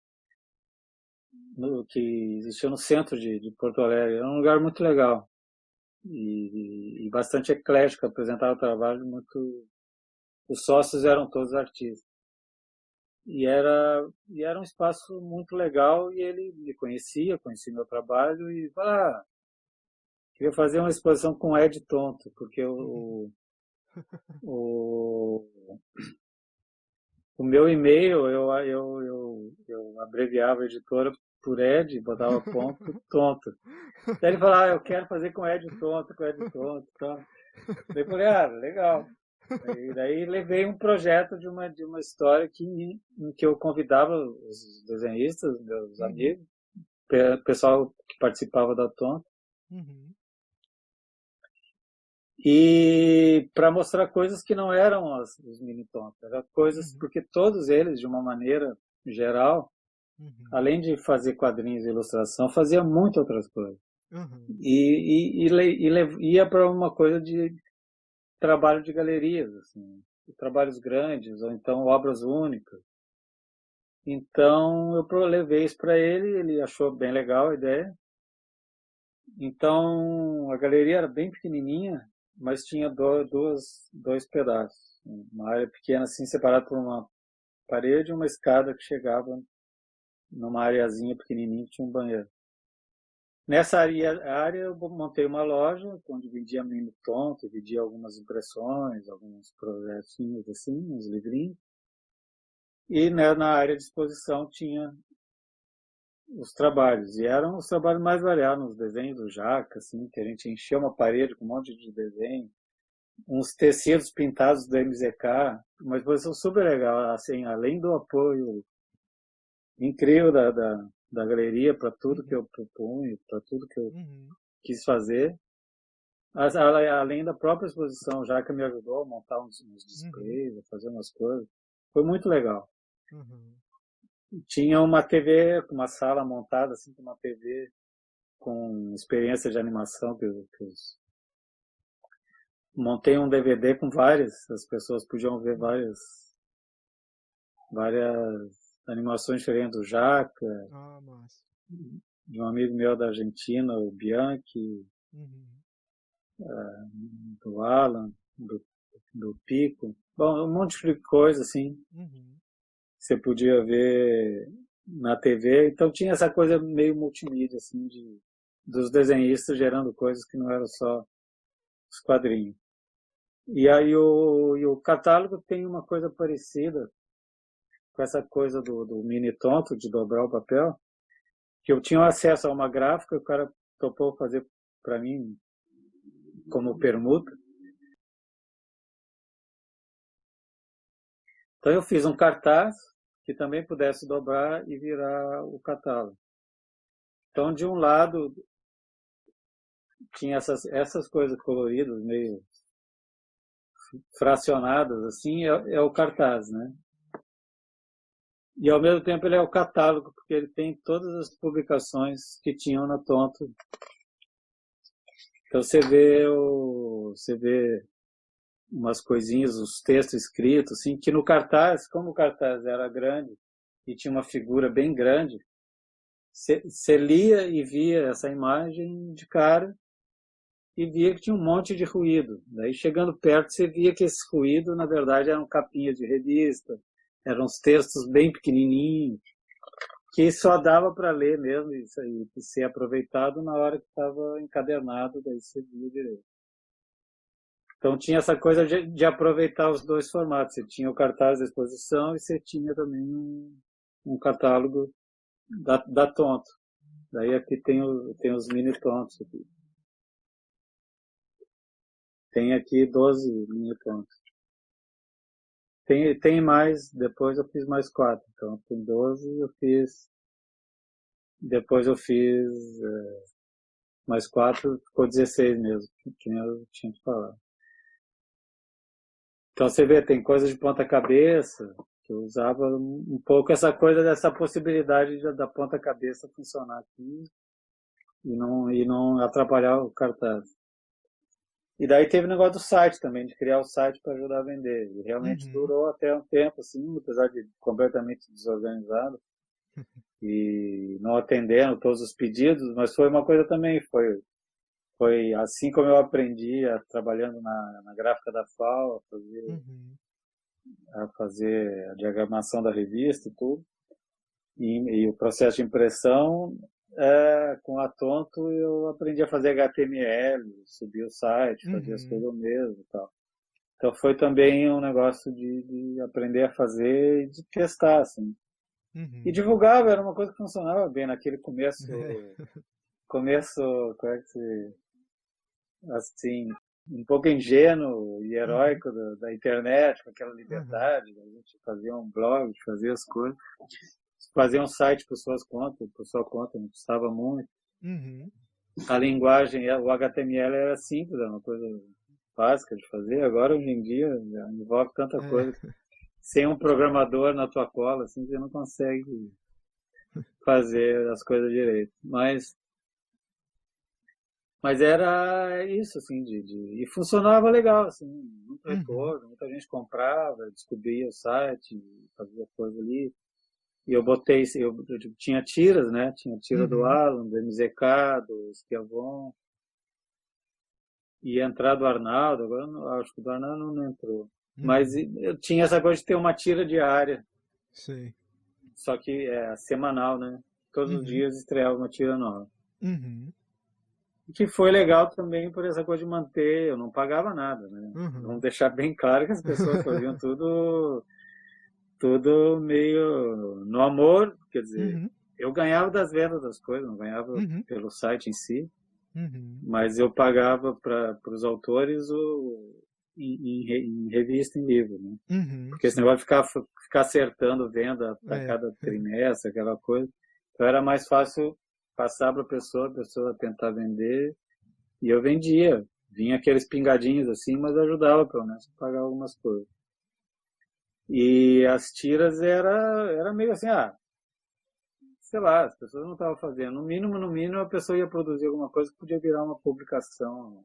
que existia no centro de Porto Alegre. Era um lugar muito legal e bastante eclético, apresentava trabalho muito. Os sócios eram todos artistas. E era um espaço muito legal e ele me conhecia meu trabalho e queria fazer uma exposição com o Ed Tonto, porque o, o meu e-mail eu abreviava a editora por Ed, botava ponto tonto. Daí ele falou, eu quero fazer com Ed Tonto, com Ed Tonto. Tá? Daí eu falei, legal. E daí levei um projeto de uma história em que eu convidava os desenhistas, meus Uhum, amigos, pessoal que participava da Tonto, uhum, e para mostrar coisas que não eram os mini tontos, eram coisas, uhum, porque todos eles, de uma maneira geral, uhum, além de fazer quadrinhos e ilustração, fazia muitas outras coisas. uhum, Ia para uma coisa de trabalho de galerias, assim, trabalhos grandes, ou então obras únicas. Então eu levei isso para ele, ele achou bem legal a ideia. Então a galeria era bem pequenininha, mas tinha dois pedaços. Uma área pequena, assim, separada por uma parede e uma escada que chegava numa areazinha pequenininha que tinha um banheiro. Nessa área eu montei uma loja onde vendia mini tonto, vendia algumas impressões, alguns projetinhos assim, uns livrinhos. E né, na área de exposição tinha os trabalhos. E eram os trabalhos mais variados, os desenhos do Jaca, assim, que a gente encheu uma parede com um monte de desenho. Uns tecidos pintados do MZK, uma exposição super legal, assim, além do apoio incrível da galeria para tudo que uhum, eu propunha, para tudo que eu uhum, quis fazer. Além da própria exposição, já que me ajudou a montar uns uhum, displays, a fazer umas coisas. Foi muito legal. uhum. Tinha uma TV, uma sala montada assim com uma TV com experiência de animação montei um DVD com várias, as pessoas podiam ver Uhum. várias animações diferentes do Jaca, Ah, massa. de um amigo meu da Argentina, o Bianchi, Uhum, do Alan, do Pico. Bom, um monte de coisa assim. uhum, Você podia ver na TV. Então tinha essa coisa meio multimídia, assim, dos desenhistas gerando coisas que não eram só os quadrinhos. E aí o catálogo tem uma coisa parecida com essa coisa do mini tonto, de dobrar o papel, que eu tinha acesso a uma gráfica, o cara topou fazer para mim como permuta. Então eu fiz um cartaz que também pudesse dobrar e virar o catálogo. Então, de um lado, tinha essas coisas coloridas, meio fracionadas, assim, é o cartaz, né? E ao mesmo tempo ele é o catálogo, porque ele tem todas as publicações que tinham na Tonto. Então você vê umas coisinhas, os textos escritos, assim, que no cartaz, como o cartaz era grande e tinha uma figura bem grande, você lia e via essa imagem de cara e via que tinha um monte de ruído. Daí, chegando perto, você via que esse ruído, na verdade, eram capinhas de revista, eram uns textos bem pequenininhos, que só dava para ler mesmo e ser aproveitado na hora que estava encadernado, daí você via direito. Então tinha essa coisa de aproveitar os dois formatos. Você tinha o cartaz da exposição e você tinha também um catálogo da Tonto. Daí aqui tem os mini Tontos aqui. Tem aqui 12 mini Tontos. Tem mais, depois eu fiz mais 4. Então tem 12, eu fiz. Depois eu fiz mais 4, ficou 16 mesmo, que eu tinha que falar. Então você vê, tem coisa de ponta-cabeça, que eu usava um pouco essa coisa dessa possibilidade da ponta-cabeça funcionar aqui e não atrapalhar o cartaz. E daí teve o negócio do site também, de criar o site para ajudar a vender. E realmente durou até um tempo, assim, apesar de completamente desorganizado e não atendendo todos os pedidos, mas foi uma coisa também, foi assim como eu aprendi trabalhando na gráfica da FAO, a fazer a diagramação da revista e tudo. E o processo de impressão, com a Tonto, eu aprendi a fazer HTML, subir o site, fazer as coisas mesmo e tal. Então foi também um negócio de aprender a fazer e de testar, assim. E divulgava, era uma coisa que funcionava bem naquele começo, como é que se... assim, um pouco ingênuo e heróico da internet, com aquela liberdade, a gente fazia um blog, fazia as coisas, fazia um site por sua conta, não custava muito. A linguagem, o HTML era simples, era uma coisa básica de fazer, agora hoje em dia envolve tanta coisa. Sem um programador na tua cola, assim, você não consegue fazer as coisas direito. Mas era isso, assim, e funcionava legal, assim, muito retorno, muita gente comprava, descobria o site, fazia coisa ali. E eu tinha tiras, né? Tinha tira do Alan, do MZK, do Schiavon. E entrar do Arnaldo, agora acho que o do Arnaldo não entrou. Mas eu tinha essa coisa de ter uma tira diária. Sim. Só que semanal, né? Todos os dias estreava uma tira nova. Que foi legal também por essa coisa de manter, eu não pagava nada, né? Vamos deixar bem claro que as pessoas faziam tudo meio no amor, quer dizer, eu ganhava das vendas das coisas, não ganhava pelo site em si, mas eu pagava para os autores em revista, em livro, né? Porque esse negócio de ficar acertando venda a cada trimestre, aquela coisa, então era mais fácil passar para a pessoa tentar vender, e eu vendia. Vinha aqueles pingadinhos assim, mas ajudava pelo menos a pagar algumas coisas. E as tiras era meio assim, sei lá, as pessoas não estavam fazendo. No mínimo, a pessoa ia produzir alguma coisa que podia virar uma publicação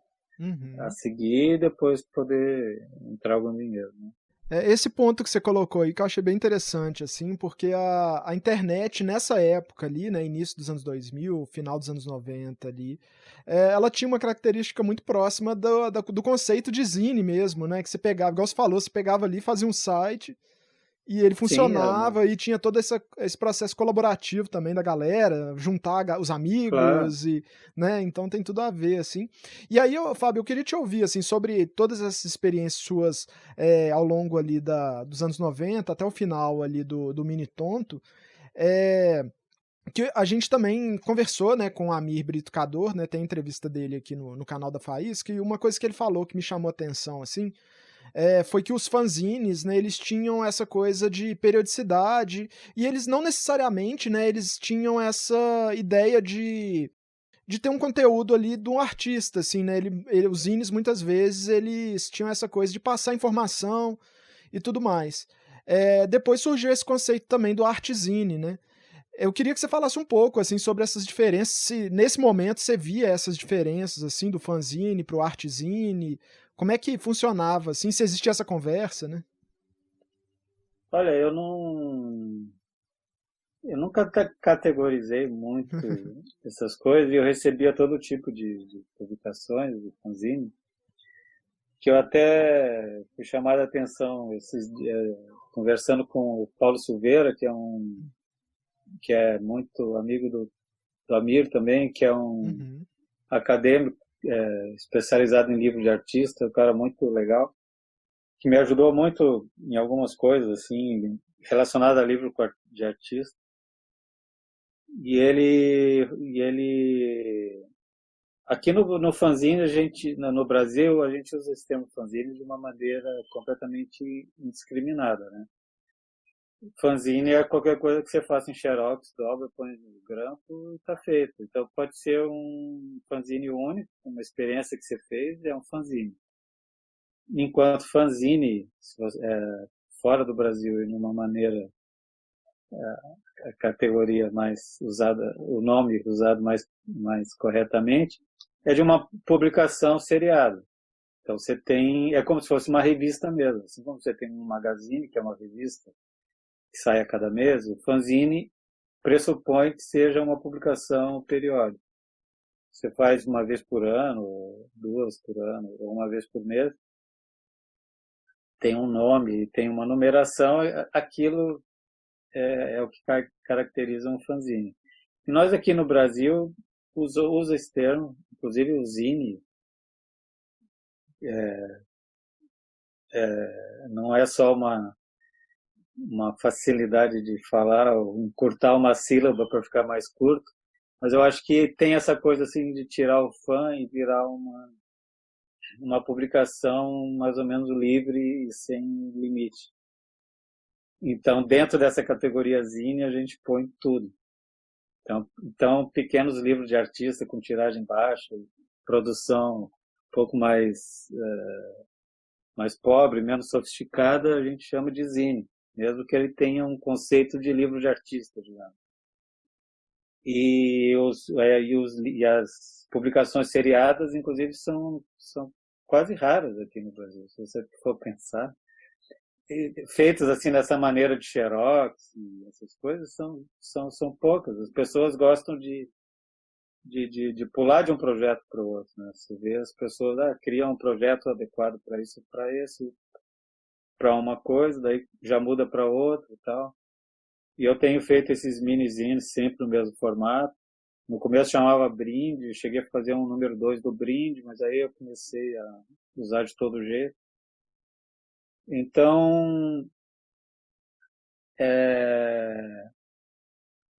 a seguir e depois poder entrar algum dinheiro, né? Esse ponto que você colocou aí que eu achei bem interessante, assim, porque a internet nessa época ali, né, início dos anos 2000, final dos anos 90 ali, ela tinha uma característica muito próxima do conceito de zine mesmo, né, que você pegava, igual você falou, você pegava ali, fazia um site e ele funcionava. Sim, e tinha todo esse processo colaborativo também da galera, juntar os amigos, claro. Né, então tem tudo a ver, assim. E aí, Fábio, eu queria te ouvir, assim, sobre todas essas experiências suas ao longo ali dos anos 90 até o final ali do Mini Tonto, que a gente também conversou, né, com o Amir Brito Cador, né, tem entrevista dele aqui no canal da Faísca, e uma coisa que ele falou que me chamou a atenção, assim, foi que os fanzines, né, eles tinham essa coisa de periodicidade, e eles não necessariamente, né, eles tinham essa ideia de ter um conteúdo ali de um artista, assim, né, os zines muitas vezes eles tinham essa coisa de passar informação e tudo mais. Depois surgiu esse conceito também do artzine, né. Eu queria que você falasse um pouco, assim, sobre essas diferenças, se nesse momento você via essas diferenças, assim, do fanzine pro artzine, Como é que funcionava, assim, se existia essa conversa, né? Olha, eu nunca categorizei muito essas coisas e eu recebia todo tipo de publicações, de fanzine, que eu até fui chamado a atenção esses dias, conversando com o Paulo Silveira, que é muito amigo do Amir também, que é um Uhum. acadêmico especializado em livro de artista, um cara muito legal, que me ajudou muito em algumas coisas assim relacionadas a livro de artista. E ele aqui no fanzine, no Brasil, a gente usa esse termo fanzine de uma maneira completamente indiscriminada, né? Fanzine é qualquer coisa que você faça em xerox, dobra, põe no grampo e está feito. Então pode ser um fanzine único, uma experiência que você fez, é um fanzine. Enquanto fanzine, fora do Brasil e numa maneira, a categoria mais usada, o nome usado mais corretamente, é de uma publicação seriada. Então você tem, é como se fosse uma revista mesmo. Assim como você tem um magazine, que é uma revista que sai a cada mês, o fanzine pressupõe que seja uma publicação periódica. Você faz uma vez por ano, ou duas por ano, ou uma vez por mês, tem um nome, tem uma numeração, aquilo é o que caracteriza um fanzine. E nós aqui no Brasil usa esse termo, inclusive o zine, não é só uma facilidade de falar, ou encurtar uma sílaba para ficar mais curto, mas eu acho que tem essa coisa assim de tirar o fã e virar uma publicação mais ou menos livre e sem limite. Então, dentro dessa categoria zine, a gente põe tudo. Então, pequenos livros de artista com tiragem baixa, produção um pouco mais pobre, menos sofisticada, a gente chama de zine, mesmo que ele tenha um conceito de livro de artista, digamos. E as publicações seriadas, inclusive, são quase raras aqui no Brasil, se você for pensar. Feitas assim dessa maneira de xerox e essas coisas são poucas. As pessoas gostam de pular de um projeto para o outro, né? Você vê as pessoas criam um projeto adequado para isso, para uma coisa, daí já muda para outra e tal. E eu tenho feito esses mini-zines sempre no mesmo formato. No começo chamava brinde, cheguei a fazer um número 2 do brinde, mas aí eu comecei a usar de todo jeito. Então,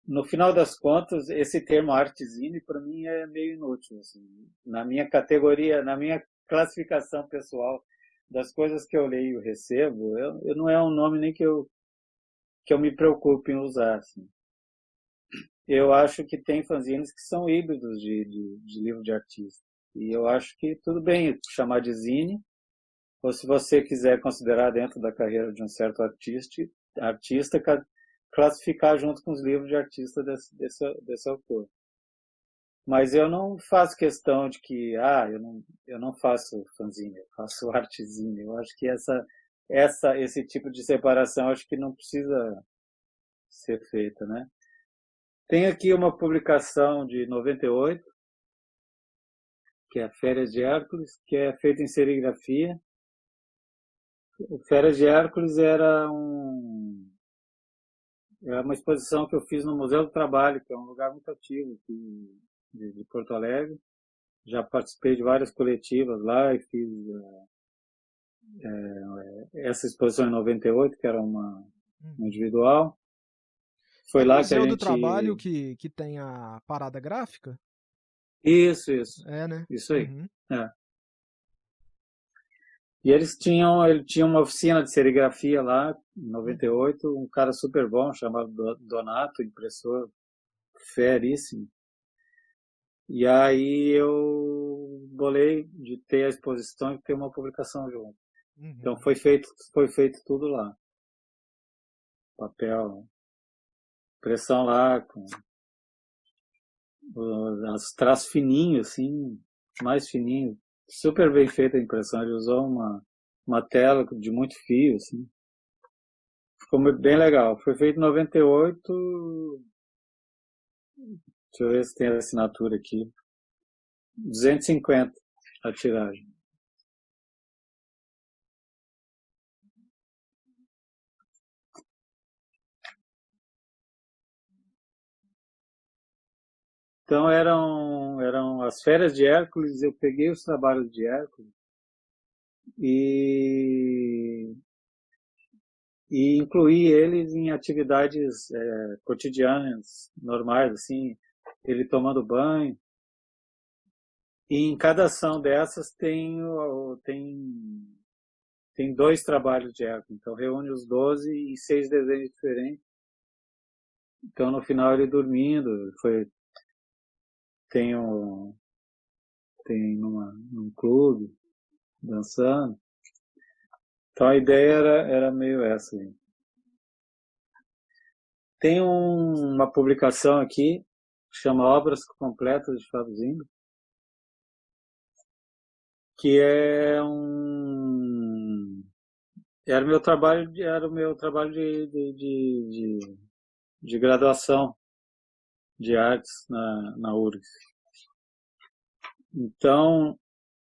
no final das contas, esse termo artezine para mim é meio inútil, assim. Na minha categoria, na minha classificação pessoal das coisas que eu leio e recebo, eu não é um nome nem que eu me preocupe em usar, assim. Eu acho que tem fanzines que são híbridos de livro de artista. E eu acho que tudo bem chamar de zine, ou se você quiser considerar dentro da carreira de um certo artista classificar junto com os livros de artista desse autor. Mas eu não faço questão de que, eu não faço fanzine, eu faço artezine. Eu acho que esse tipo de separação acho que não precisa ser feita, né? Tem aqui uma publicação de 98, que é Férias de Hércules, que é feita em serigrafia. O Férias de Hércules é uma exposição que eu fiz no Museu do Trabalho, que é um lugar muito ativo aqui de Porto Alegre. Já participei de várias coletivas lá e fiz essa exposição em 98, que era uma individual. Foi É no lá que a Museu do Trabalho gente... que tem a parada gráfica? Isso, É, né? isso aí. Uhum. É. E ele tinha uma oficina de serigrafia lá, em 98, um cara super bom, chamado Donato, impressor feríssimo. E aí eu bolei de ter a exposição e ter uma publicação junto. Então Uhum. foi feito tudo lá. Papel, impressão lá, com os traços fininhos, assim, mais fininhos, super bem feita a impressão. Ele usou uma tela de muito fio, assim. Ficou bem legal. Foi feito em 98. Deixa eu ver se tem a assinatura aqui. 250 a tiragem. Então eram as férias de Hércules, eu peguei os trabalhos de Hércules e, e incluí eles em atividades cotidianas, normais, assim, ele tomando banho. E em cada ação dessas tem 2 trabalhos de Hércules, então reúne os 12 e 6 desenhos diferentes. Então no final ele dormindo, tem, um, tem num clube, dançando. Então a ideia era meio essa aí. Tem uma publicação aqui, que chama Obras Completas de Fábio Zimbra, que era o meu trabalho de graduação de artes na URGS. Então,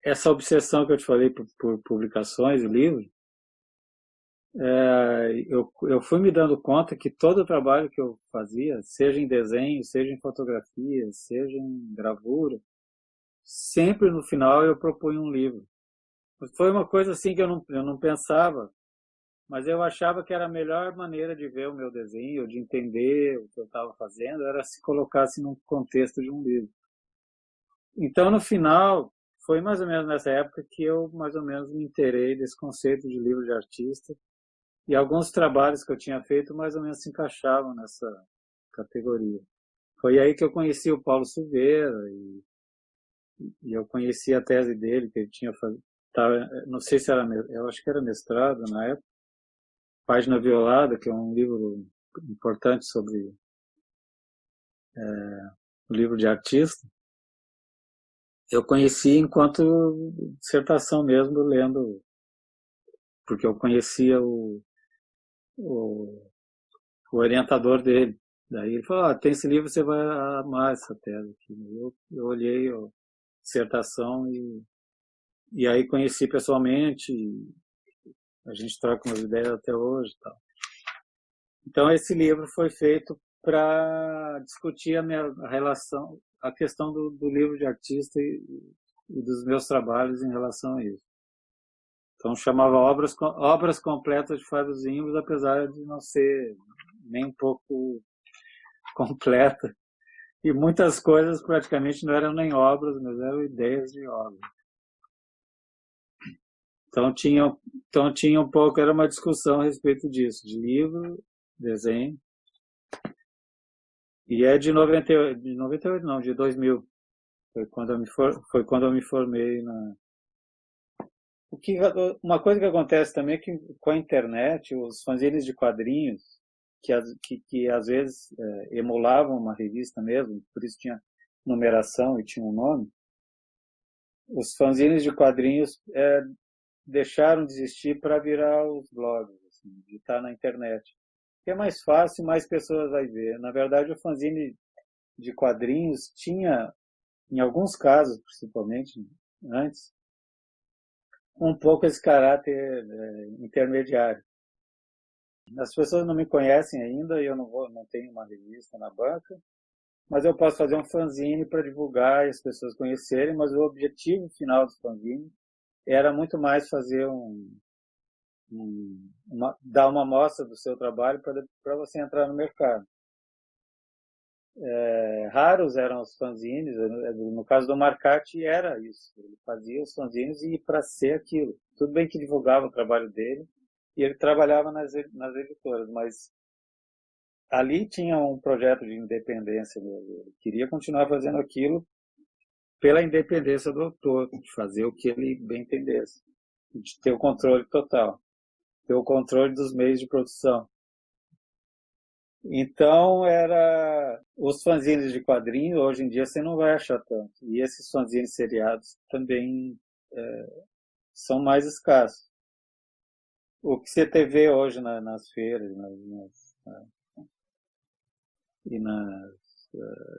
essa obsessão que eu te falei por publicações e livros, eu fui me dando conta que todo o trabalho que eu fazia, seja em desenho, seja em fotografia, seja em gravura, sempre no final eu propunha um livro. Foi uma coisa assim que eu não pensava, mas eu achava que era a melhor maneira de ver o meu desenho, de entender o que eu estava fazendo, era se colocasse no contexto de um livro. Então, no final, foi mais ou menos nessa época que eu mais ou menos me inteirei desse conceito de livro de artista, e alguns trabalhos que eu tinha feito mais ou menos se encaixavam nessa categoria. Foi aí que eu conheci o Paulo Silveira e eu conheci a tese dele, que ele tinha não sei se era, eu acho que era mestrado na época, Página Violada, que é um livro importante sobre o livro de artista. Eu conheci enquanto dissertação mesmo, lendo, porque eu conhecia o orientador dele. Daí ele falou, tem esse livro, você vai amar essa tese aqui. Eu olhei a dissertação e aí conheci pessoalmente, a gente troca umas ideias até hoje e tal. Então esse livro foi feito para discutir a relação, a questão do livro de artista e dos meus trabalhos em relação a isso. Então chamava Obras Completas de Fábio Zimbra, apesar de não ser nem um pouco completa. E muitas coisas praticamente não eram nem obras, mas eram ideias de obras. Então tinha um pouco, era uma discussão a respeito disso, de livro, desenho. E é de 98 não, de 2000. Foi quando eu me formei uma coisa que acontece também é que com a internet, os fanzines de quadrinhos, que às vezes emulavam uma revista mesmo, por isso tinha numeração e tinha um nome, os fanzines de quadrinhos deixaram de existir para virar os blogs, assim, de estar na internet. Que é mais fácil e mais pessoas vai ver. Na verdade, o fanzine de quadrinhos tinha, em alguns casos, principalmente antes, um pouco esse caráter intermediário. As pessoas não me conhecem ainda e eu não tenho uma revista na banca, mas eu posso fazer um fanzine para divulgar e as pessoas conhecerem, mas o objetivo final do fanzine era muito mais fazer dar uma amostra do seu trabalho para você entrar no mercado. Raros eram os fanzines, no caso do Marcati era isso, ele fazia os fanzines e para ser aquilo. Tudo bem que divulgava o trabalho dele e ele trabalhava nas editoras, mas ali tinha um projeto de independência dele. Ele queria continuar fazendo aquilo pela independência do autor, de fazer o que ele bem entendesse, de ter o controle total, ter o controle dos meios de produção. Então, os fanzines de quadrinho, hoje em dia você não vai achar tanto. E esses fanzines seriados também são mais escassos. O que você vê hoje nas feiras e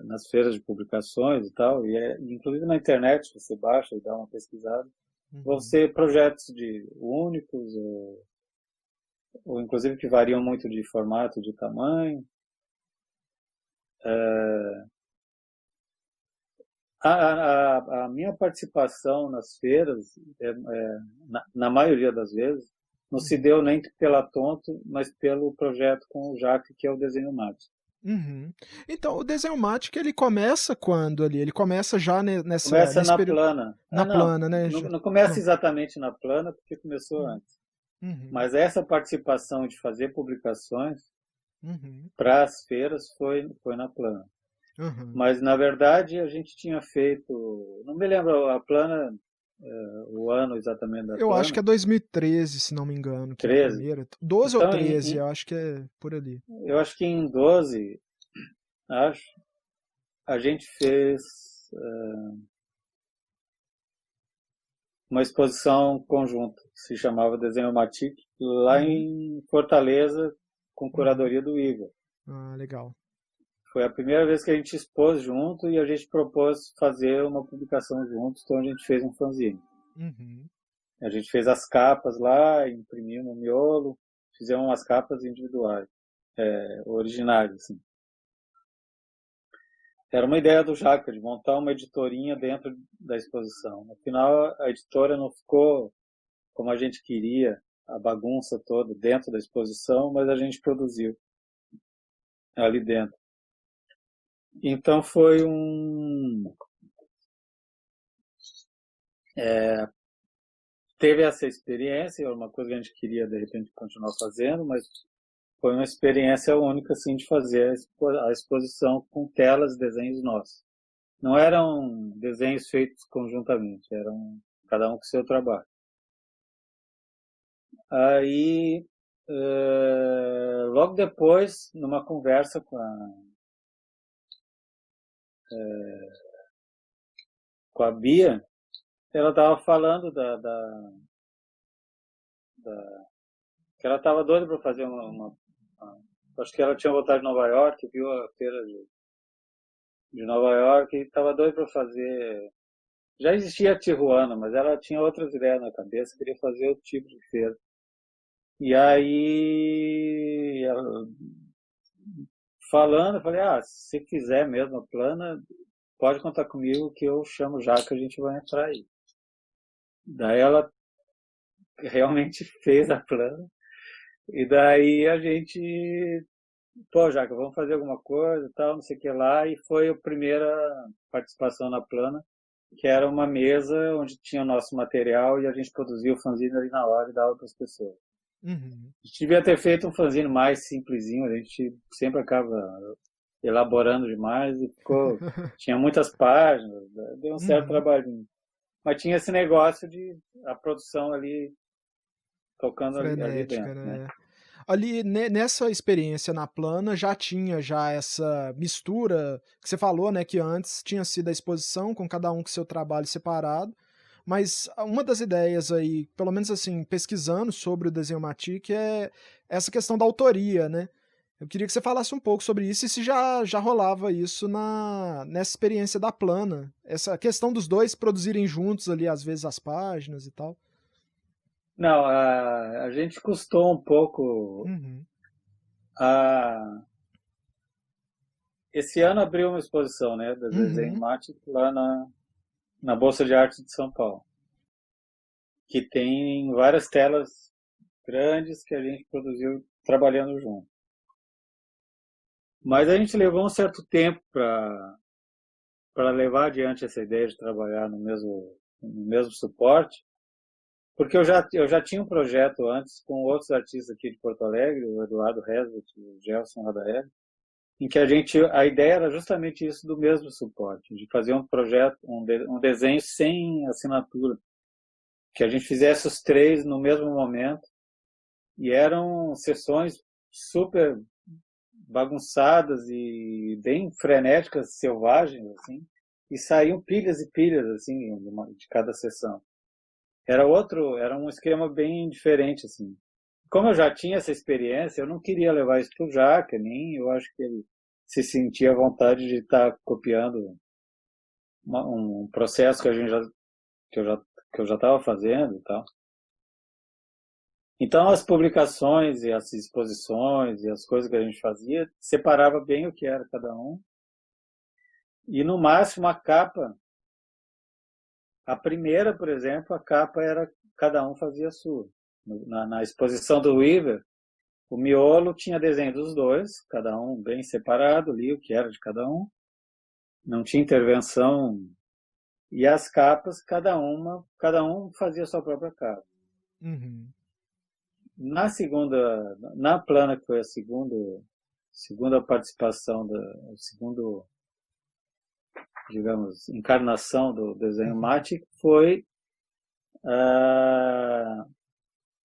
nas feiras de publicações e tal, inclusive na internet, você baixa e dá uma pesquisada, vão ser projetos únicos, ou inclusive que variam muito de formato, de tamanho. A minha participação nas feiras, na maioria das vezes, não se deu nem pela Tonto, mas pelo projeto com o Jaque, que é o desenho mate. Uhum. Então, o desenho Matic, ele começa quando ali? Ele começa já Começa nesse na período... plana. Na plana, né? Não começa Não. exatamente na plana, porque começou antes. Uhum. Mas essa participação de fazer publicações Uhum. para as feiras foi na plana. Uhum. Mas, na verdade, a gente tinha feito... Não me lembro a plana, o ano exatamente da Eu plana. acho que é 2013, se não me engano, que 13. é a primeira. 12 então, ou 13, eu acho que é por ali. Eu acho que em 12, a gente fez uma exposição conjunta, que se chamava Desenho Matic, lá em Fortaleza, com curadoria do Igor. Ah, legal. Foi a primeira vez que a gente expôs junto e a gente propôs fazer uma publicação juntos, então a gente fez um fanzine. Uhum. A gente fez as capas lá, imprimimos o miolo, fizemos umas capas individuais, originais, assim. Era uma ideia do Jaca, de montar uma editorinha dentro da exposição. No final, a editora não ficou como a gente queria, a bagunça toda dentro da exposição, mas a gente produziu ali dentro. Então foi teve essa experiência, era uma coisa que a gente queria de repente continuar fazendo, mas foi uma experiência única assim de fazer a exposição com telas, desenhos nossos. Não eram desenhos feitos conjuntamente, eram cada um com seu trabalho. Aí, logo depois, numa conversa com a Bia, ela estava falando que ela estava doida para fazer acho que ela tinha voltado de Nova York, viu a feira de Nova York e estava doida para fazer. Já existia a Tijuana, mas ela tinha outras ideias na cabeça, queria fazer outro tipo de feira. E aí, falando, eu falei, se fizer mesmo a plana, pode contar comigo que eu chamo já que a gente vai entrar aí. Daí ela realmente fez a plana. E daí a gente, Jaca, vamos fazer alguma coisa e tal, não sei o que lá. E foi a primeira participação na plana, que era uma mesa onde tinha o nosso material e a gente produzia o fanzine ali na hora e dava para as pessoas. Uhum. A gente devia ter feito um fanzine mais simplesinho, a gente sempre acaba elaborando demais e tinha muitas páginas, deu um certo trabalhinho. Mas tinha esse negócio de a produção ali tocando ali Frenética, dentro, né? Ali nessa experiência na plana já tinha essa mistura que você falou, né, que antes tinha sido a exposição com cada um com seu trabalho separado, mas uma das ideias aí, pelo menos assim, pesquisando sobre o desenho Matic, é essa questão da autoria, né? Eu queria que você falasse um pouco sobre isso e se já rolava isso nessa experiência da plana, essa questão dos dois produzirem juntos ali, às vezes, as páginas e tal. Não, a gente custou um pouco. Esse ano abriu uma exposição, né, do desenho Matic lá na Bolsa de Arte de São Paulo, que tem várias telas grandes que a gente produziu trabalhando junto. Mas a gente levou um certo tempo para levar adiante essa ideia de trabalhar no mesmo suporte, porque eu já tinha um projeto antes com outros artistas aqui de Porto Alegre, o Eduardo Resvet e o Gelson Radaeli, em que a ideia era justamente isso do mesmo suporte, de fazer um projeto, um desenho sem assinatura, que a gente fizesse os três no mesmo momento, e eram sessões super bagunçadas e bem frenéticas, selvagens, assim, e saíam pilhas e pilhas, assim, de cada sessão. era um esquema bem diferente, assim. Como eu já tinha essa experiência, eu não queria levar isso pro Jaca, nem eu acho que ele se sentia à vontade de estar copiando um processo que eu já, que eu já estava fazendo e tal. Então, as publicações e as exposições e as coisas que a gente fazia, separava bem o que era cada um. E, no máximo, a capa, a primeira, por exemplo, a capa era cada um fazia a sua. Na exposição do Weaver, o miolo tinha desenho dos dois, cada um bem separado, ali o que era de cada um. Não tinha intervenção. E as capas, cada um fazia a sua própria capa. Uhum. Na Plana, que foi a segunda participação, segundo, digamos, encarnação do desenho mate, foi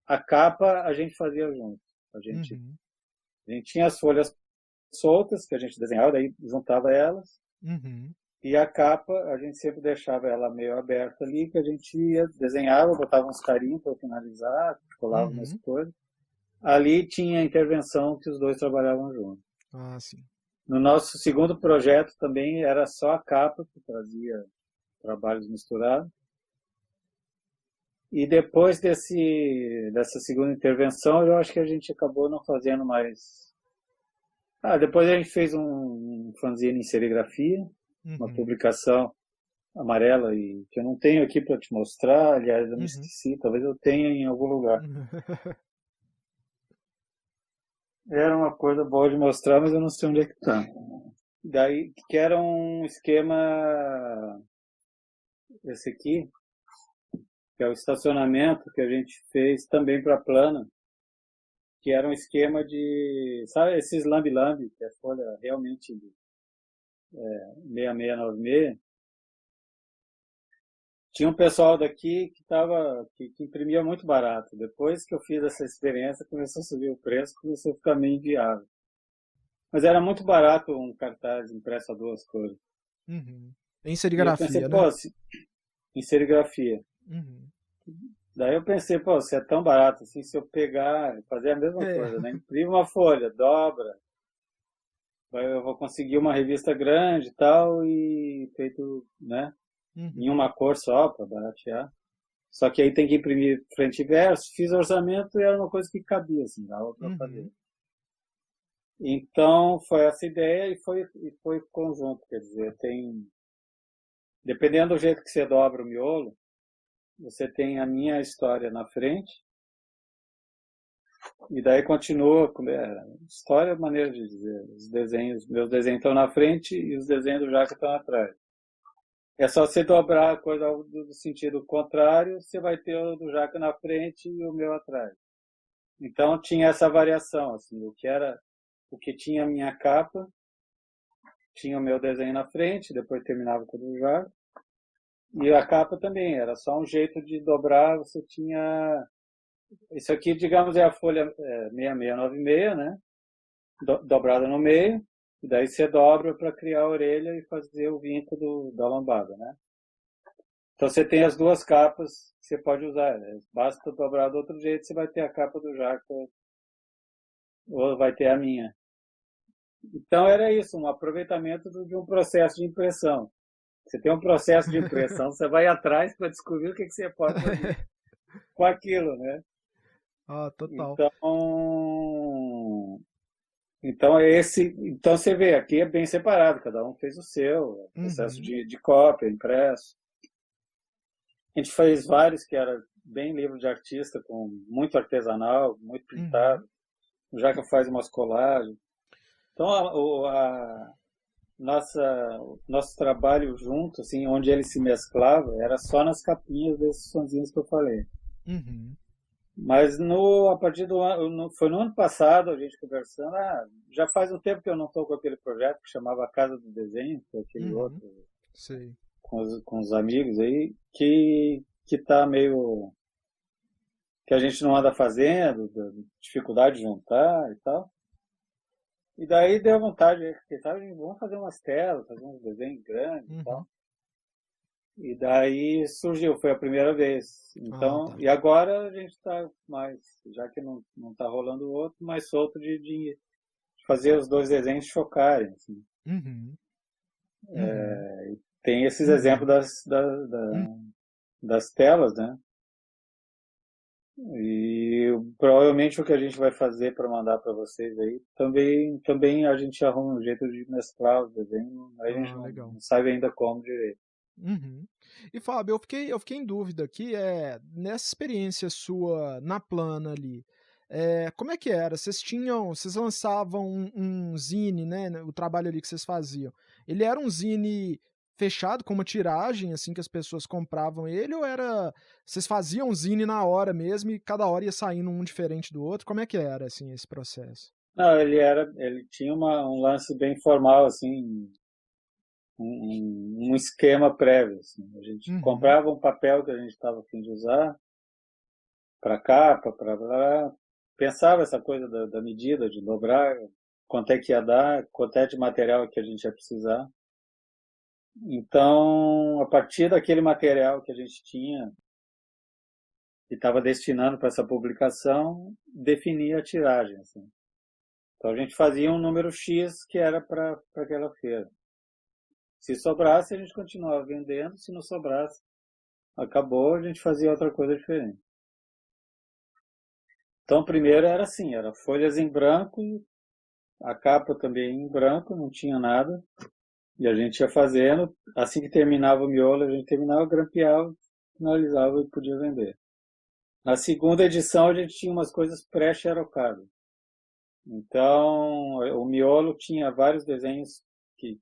a capa a gente fazia junto. Uhum. A gente tinha as folhas soltas que a gente desenhava, daí juntava elas, Uhum. e a capa a gente sempre deixava ela meio aberta ali, que a gente ia, desenhava, botava uns carinhos para finalizar, colava umas Uhum. coisas. Ali tinha a intervenção que os dois trabalhavam juntos. Ah, sim. No nosso segundo projeto também era só a capa, que trazia trabalhos misturados. E depois dessa segunda intervenção, eu acho que a gente acabou não fazendo mais. Depois a gente fez um fanzine em serigrafia, uma Uhum. publicação amarela, e que eu não tenho aqui para te mostrar, aliás, eu me Uhum. esqueci, talvez eu tenha em algum lugar. Era uma coisa boa de mostrar, mas eu não sei onde é que está. Daí, que era um esquema, esse aqui, que é o estacionamento que a gente fez também para Plana, que era um esquema de, sabe, esses lambe-lambe, que é folha realmente 6696. Tinha um pessoal daqui que imprimia muito barato. Depois que eu fiz essa experiência, começou a subir o preço, começou a ficar meio inviável. Mas era muito barato um cartaz impresso a duas cores. Uhum. Em E eu pensei, serigrafia, né? pô, em serigrafia. Uhum. Daí eu pensei, pô, se é tão barato assim, se eu pegar e fazer a mesma É. coisa, né? Imprime uma folha, dobra, eu vou conseguir uma revista grande e tal, e feito, né, em Uhum. uma cor só, para baratear. Só que aí tem que imprimir frente e verso. Fiz orçamento e era uma coisa que cabia, assim, dava para fazer. Uhum. Então, foi essa ideia e foi conjunto, quer dizer, dependendo do jeito que você dobra o miolo, você tem a minha história na frente, e daí continua, história é maneira de dizer, meus desenhos estão na frente e os desenhos do Jaca estão atrás. É só você dobrar a coisa do sentido contrário, você vai ter o do Jaca na frente e o meu atrás. Então tinha essa variação, assim, o que tinha a minha capa, tinha o meu desenho na frente, depois terminava com o do Jaca. E a capa também, era só um jeito de dobrar, você tinha. Isso aqui, digamos, é a folha 6696, né? Dobrada no meio, e daí você dobra para criar a orelha e fazer o vinco da lombada, né? Então você tem as duas capas que você pode usar, né? Basta dobrar do outro jeito, você vai ter a capa do Jaca ou vai ter a minha. Então era isso, um aproveitamento de um processo de impressão. Você tem um processo de impressão, você vai atrás para descobrir o que você pode fazer com aquilo, né? Ah, total. Então você vê, aqui é bem separado, cada um fez o seu, processo Uhum. de cópia, impresso. A gente fez vários que era bem livro de artista, com muito artesanal, muito Uhum. pintado. O Jaca faz umas colagens. Então nosso trabalho junto, assim, onde ele se mesclava, era só nas capinhas desses sonzinhos que eu falei. Uhum. Mas a partir do ano, foi no ano passado, a gente conversando, já faz um tempo que eu não estou com aquele projeto que chamava Casa do Desenho, que é aquele Uhum. outro, Sei. com os amigos aí, que tá meio, que a gente não anda fazendo, dificuldade de juntar e tal. E daí deu vontade, que sabe, vamos fazer umas telas, fazer uns desenhos grandes e Uhum. tal. E daí surgiu, foi a primeira vez. Ah, Então, tá. e agora a gente está mais, já que não está rolando o outro, mais solto de fazer os dois desenhos chocarem. Assim. Uhum, uhum, Tem esses exemplos uhum, das telas, né? E provavelmente o que a gente vai fazer para mandar para vocês aí, também a gente arruma um jeito de mesclar os desenhos, a gente ah, legal. não sabe ainda como direito. Uhum. E Fábio, eu fiquei em dúvida aqui, nessa experiência sua na Plana ali, como é que era? Vocês lançavam um zine, né, o trabalho ali que vocês faziam, ele era um zine fechado, com uma tiragem, assim, que as pessoas compravam ele, ou vocês faziam um zine na hora mesmo e cada hora ia saindo um diferente do outro? Como é que era, assim, esse processo? Não, ele tinha um lance bem formal, assim, um esquema prévio. Assim. A gente Uhum, comprava um papel que a gente estava a fim de usar para capa, para pensava essa coisa da medida, de dobrar, quanto é que ia dar, quanto é de material que a gente ia precisar. Então, a partir daquele material que a gente tinha e estava destinando para essa publicação, definia a tiragem. Assim. Então, a gente fazia um número X que era para aquela feira. Se sobrasse, a gente continuava vendendo. Se não sobrasse, acabou, a gente fazia outra coisa diferente. Então, primeiro era assim, era folhas em branco, a capa também em branco, não tinha nada. E a gente ia fazendo, assim que terminava o miolo, a gente terminava, grampeava, finalizava e podia vender. Na segunda edição, a gente tinha umas coisas pré-xerocadas. Então, o miolo tinha vários desenhos que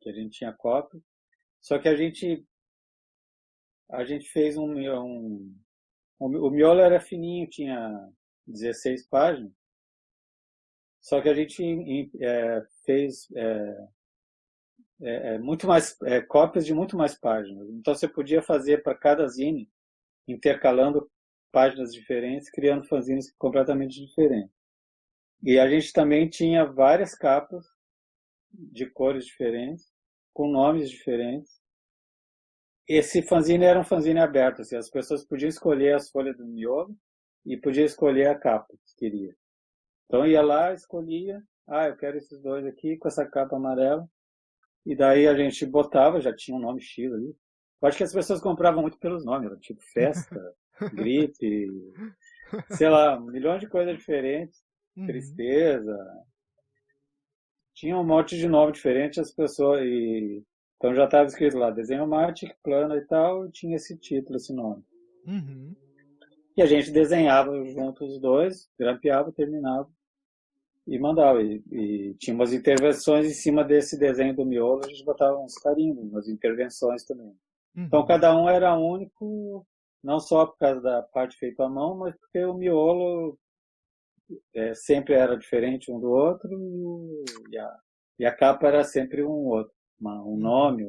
a gente tinha cópia, só que a gente fez o miolo era fininho, tinha 16 páginas, só que a gente fez muito mais cópias de muito mais páginas. Então você podia fazer para cada zine, intercalando páginas diferentes, criando fanzines completamente diferentes. E a gente também tinha várias capas de cores diferentes, com nomes diferentes. Esse fanzine era um fanzine aberto, assim, as pessoas podiam escolher as folhas do miolo e podiam escolher a capa que queria. Então ia lá, escolhia, eu quero esses dois aqui com essa capa amarela. E daí a gente botava, já tinha um nome X ali. Eu acho que as pessoas compravam muito pelos nomes, era tipo festa, gripe, sei lá, um milhão de coisas diferentes, uhum, tristeza. Tinha um monte de nome diferente, as pessoas. Então já estava escrito lá, desenho Matic, plana e tal, e tinha esse título, esse nome. uhum, E a gente desenhava junto os dois, grampeava, terminava e mandava. E tinha umas intervenções em cima desse desenho do miolo, a gente botava uns carimbos, umas intervenções também. Então uhum. cada um era único, não só por causa da parte feita à mão, mas porque o miolo sempre era diferente um do outro e a capa era sempre um outro. Um Uhum, nome,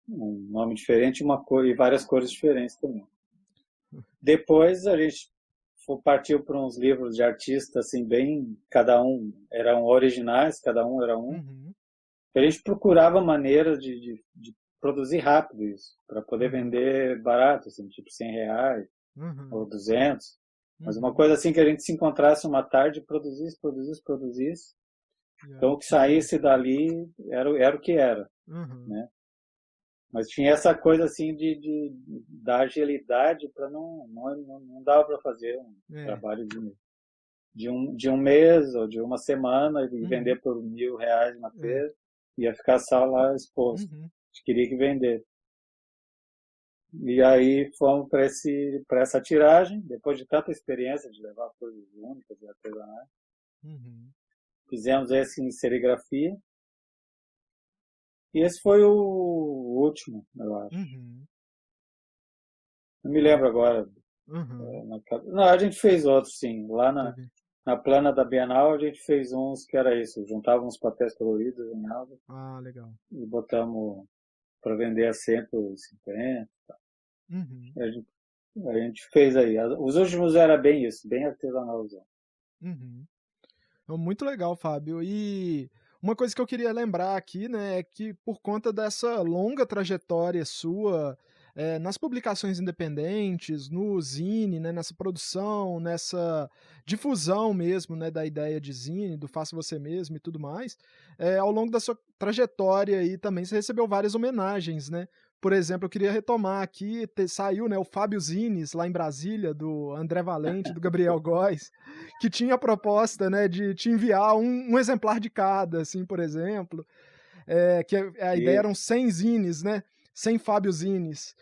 um nome diferente uma cor, e várias cores diferentes também. Depois a gente partiu para uns livros de artista, assim, bem, cada um eram originais, cada um era um. uhum, A gente procurava maneiras de produzir rápido isso, para poder uhum, vender barato, assim, tipo R$ 100 ou uhum, 200. Mas uma uhum. coisa assim que a gente se encontrasse uma tarde, produzisse. E Então aí o que tinha. saísse dali era o que era, Uhum. né? Mas tinha essa coisa assim da agilidade para não dava para fazer um É. trabalho de um mês ou de uma semana e Uhum. vender por R$ 1.000 na É. feira, ia ficar só lá exposto. A Uhum. gente queria que vender. E aí fomos para essa tiragem, depois de tanta experiência de levar coisas únicas e artesanais. Uhum. Fizemos esse em serigrafia. E esse foi o último, eu acho. Uhum. Não me Ah. lembro agora. Uhum. Não, a gente fez outros, sim. Lá Teve. na plana da Bienal, a gente fez uns que era isso. Juntava uns papéis coloridos em nada Ah, legal. e botamos para vender a 150. Uhum. A gente fez aí. Os últimos era bem isso, bem artesanalzão. Uhum. Então, muito legal, Fábio. E Uma coisa que eu queria lembrar aqui, né, é que por conta dessa longa trajetória sua, nas publicações independentes, no zine, né, nessa produção, nessa difusão mesmo, né, da ideia de zine, do faça você mesmo e tudo mais, ao longo da sua trajetória aí também você recebeu várias homenagens, né. Por exemplo, eu queria retomar aqui, saiu, né, o Fábio Zines, lá em Brasília, do André Valente, do Gabriel Góes, que tinha a proposta, né, de te enviar um exemplar de cada, assim, por exemplo, que a ideia E, eram 100 zines, né, 100 Fábio Zines.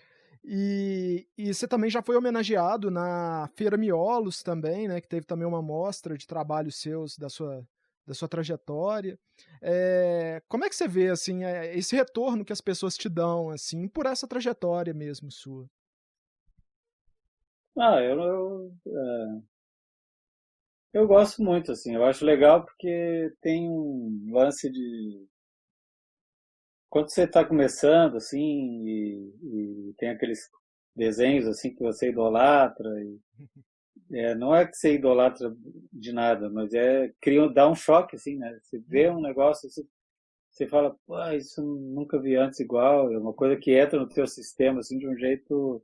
E você também já foi homenageado na Feira Miolos também, né, que teve também uma mostra de trabalhos seus, da sua trajetória. Como é que você vê, assim, esse retorno que as pessoas te dão, assim, por essa trajetória mesmo sua? ah, eu gosto muito, assim, eu acho legal porque tem um lance de quando você está começando, assim, e tem aqueles desenhos, assim, que você idolatra, não é que você idolatra de nada, mas dá um choque, assim, né? Você vê um Uhum, negócio, você fala, pô, isso eu nunca vi antes igual, é uma coisa que entra no teu sistema, assim, de um jeito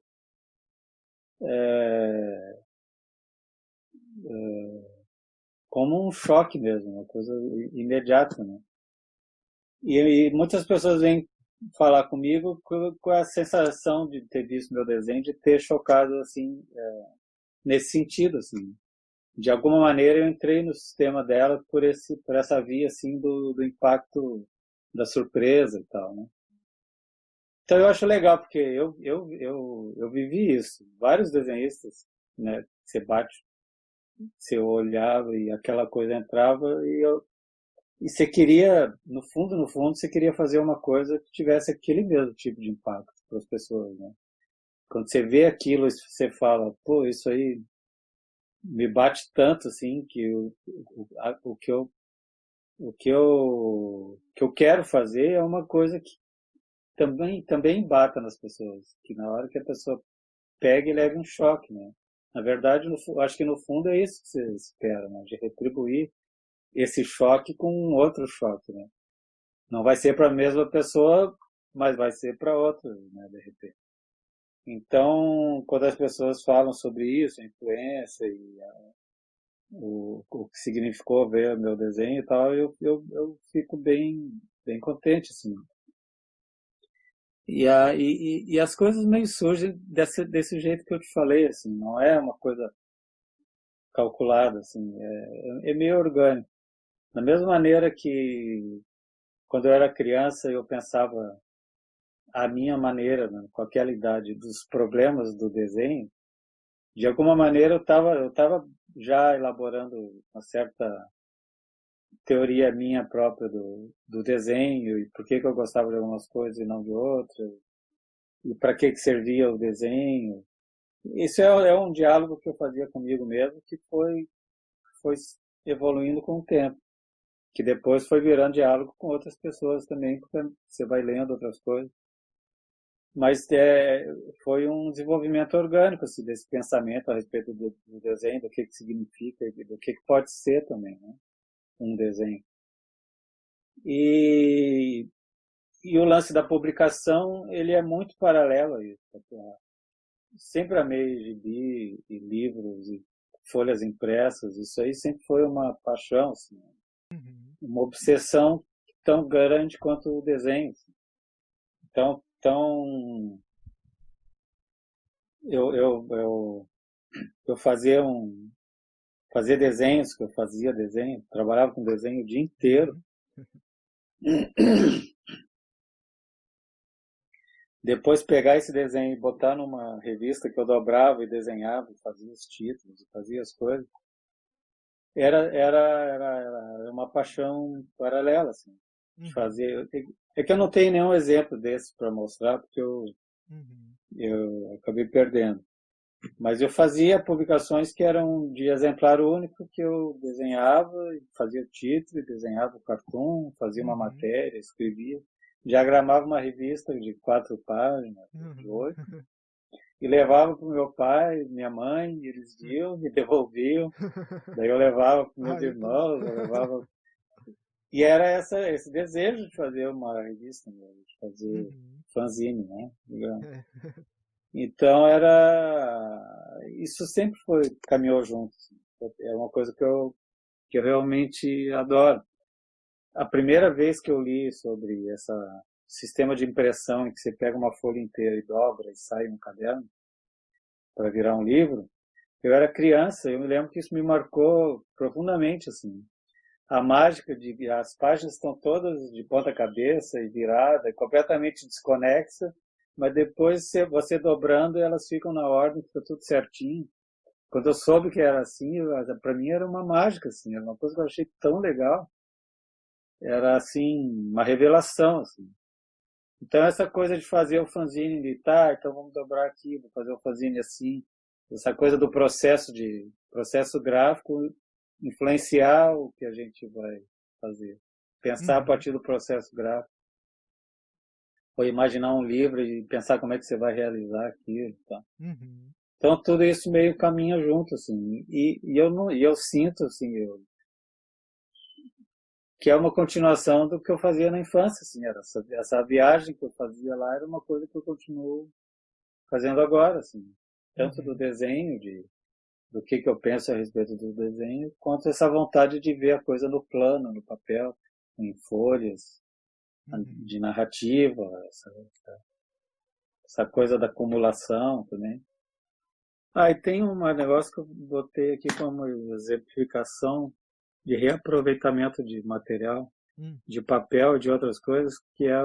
é, como um choque mesmo, uma coisa imediata, né? E muitas pessoas vêm falar comigo com a sensação de ter visto meu desenho, de ter chocado, assim, nesse sentido, assim. De alguma maneira eu entrei no sistema dela por essa via, assim, do impacto da surpresa e tal, né? Então eu acho legal, porque eu vivi isso. Vários desenhistas, né? Você olhava e aquela coisa entrava e você queria, no fundo, você queria fazer uma coisa que tivesse aquele mesmo tipo de impacto para as pessoas, né? Quando você vê aquilo, você fala, pô, isso aí me bate tanto, assim, que o que eu quero fazer é uma coisa que também bata nas pessoas, que na hora que a pessoa pega e leva um choque, né? Na verdade, acho que no fundo é isso que você espera, né? De retribuir esse choque com um outro choque, né? Não vai ser para a mesma pessoa, mas vai ser para outra, né? De repente. Então, quando as pessoas falam sobre isso, a influência e o que significou ver meu desenho e tal, eu fico bem contente, assim. E as coisas meio surgem desse jeito que eu te falei, assim, não é uma coisa calculada, assim, é meio orgânico. Da mesma maneira que quando eu era criança eu pensava a minha maneira, né, com aquela idade, dos problemas do desenho, de alguma maneira eu tava já elaborando uma certa teoria minha própria do desenho e por que que eu gostava de algumas coisas e não de outras, e para que que servia o desenho. Isso é um diálogo que eu fazia comigo mesmo, que foi evoluindo com o tempo, que depois foi virando diálogo com outras pessoas também, porque você vai lendo outras coisas. Mas foi um desenvolvimento orgânico assim, desse pensamento a respeito do desenho, do que significa, e do que pode ser também, né? Um desenho. E, e o lance da publicação, ele é muito paralelo a isso. Sempre amei gibi e livros e folhas impressas, isso aí sempre foi uma paixão, assim, uhum, uma obsessão tão grande quanto o desenho. Assim. Então eu fazia desenhos, que eu fazia desenho, trabalhava com desenho o dia inteiro. uhum. Depois pegar esse desenho e botar numa revista que eu dobrava e desenhava, fazia os títulos, fazia as coisas. Era uma paixão paralela, assim, de Uhum, fazer. É que eu não tenho nenhum exemplo desse para mostrar, porque uhum, eu acabei perdendo. Mas eu fazia publicações que eram de exemplar único, que eu desenhava, fazia o título, desenhava o cartoon, fazia uma uhum, matéria, escrevia, diagramava uma revista de 4 páginas, de uhum. 8, e levava para o meu pai, minha mãe, eles iam, me devolviam, daí eu levava para meus Ah, eu tô irmãos, eu levava. E era esse desejo de fazer uma revista, né, de fazer Uhum. fanzine, né? É. Então isso sempre caminhou junto, assim. É uma coisa que eu realmente adoro. A primeira vez que eu li sobre esse sistema de impressão em que você pega uma folha inteira e dobra e sai um caderno para virar um livro, eu era criança, eu me lembro que isso me marcou profundamente, assim. A mágica de as páginas estão todas de ponta cabeça e virada, completamente desconexa, mas depois você dobrando elas ficam na ordem, fica tudo certinho. Quando eu soube que era assim, para mim era uma mágica, assim, era uma coisa que eu achei tão legal. Era assim uma revelação, assim. Então essa coisa de fazer o fanzine de então vamos dobrar aqui, vou fazer o fanzine assim, essa coisa do processo gráfico influenciar o que a gente vai fazer. Pensar a Uhum. partir do processo gráfico, ou imaginar um livro e pensar como é que você vai realizar aquilo, tá? Uhum. Então tudo isso meio caminha junto, assim. E eu sinto assim, que é uma continuação do que eu fazia na infância, assim, era essa viagem que eu fazia lá era uma coisa que eu continuo fazendo agora, assim, tanto do Uhum. desenho, do que eu penso a respeito do desenho, quanto essa vontade de ver a coisa no plano, no papel, em folhas, Uhum. de narrativa, essa coisa da acumulação também. Ah, e tem um negócio que eu botei aqui como exemplificação de reaproveitamento de material, Uhum. de papel, de outras coisas, que é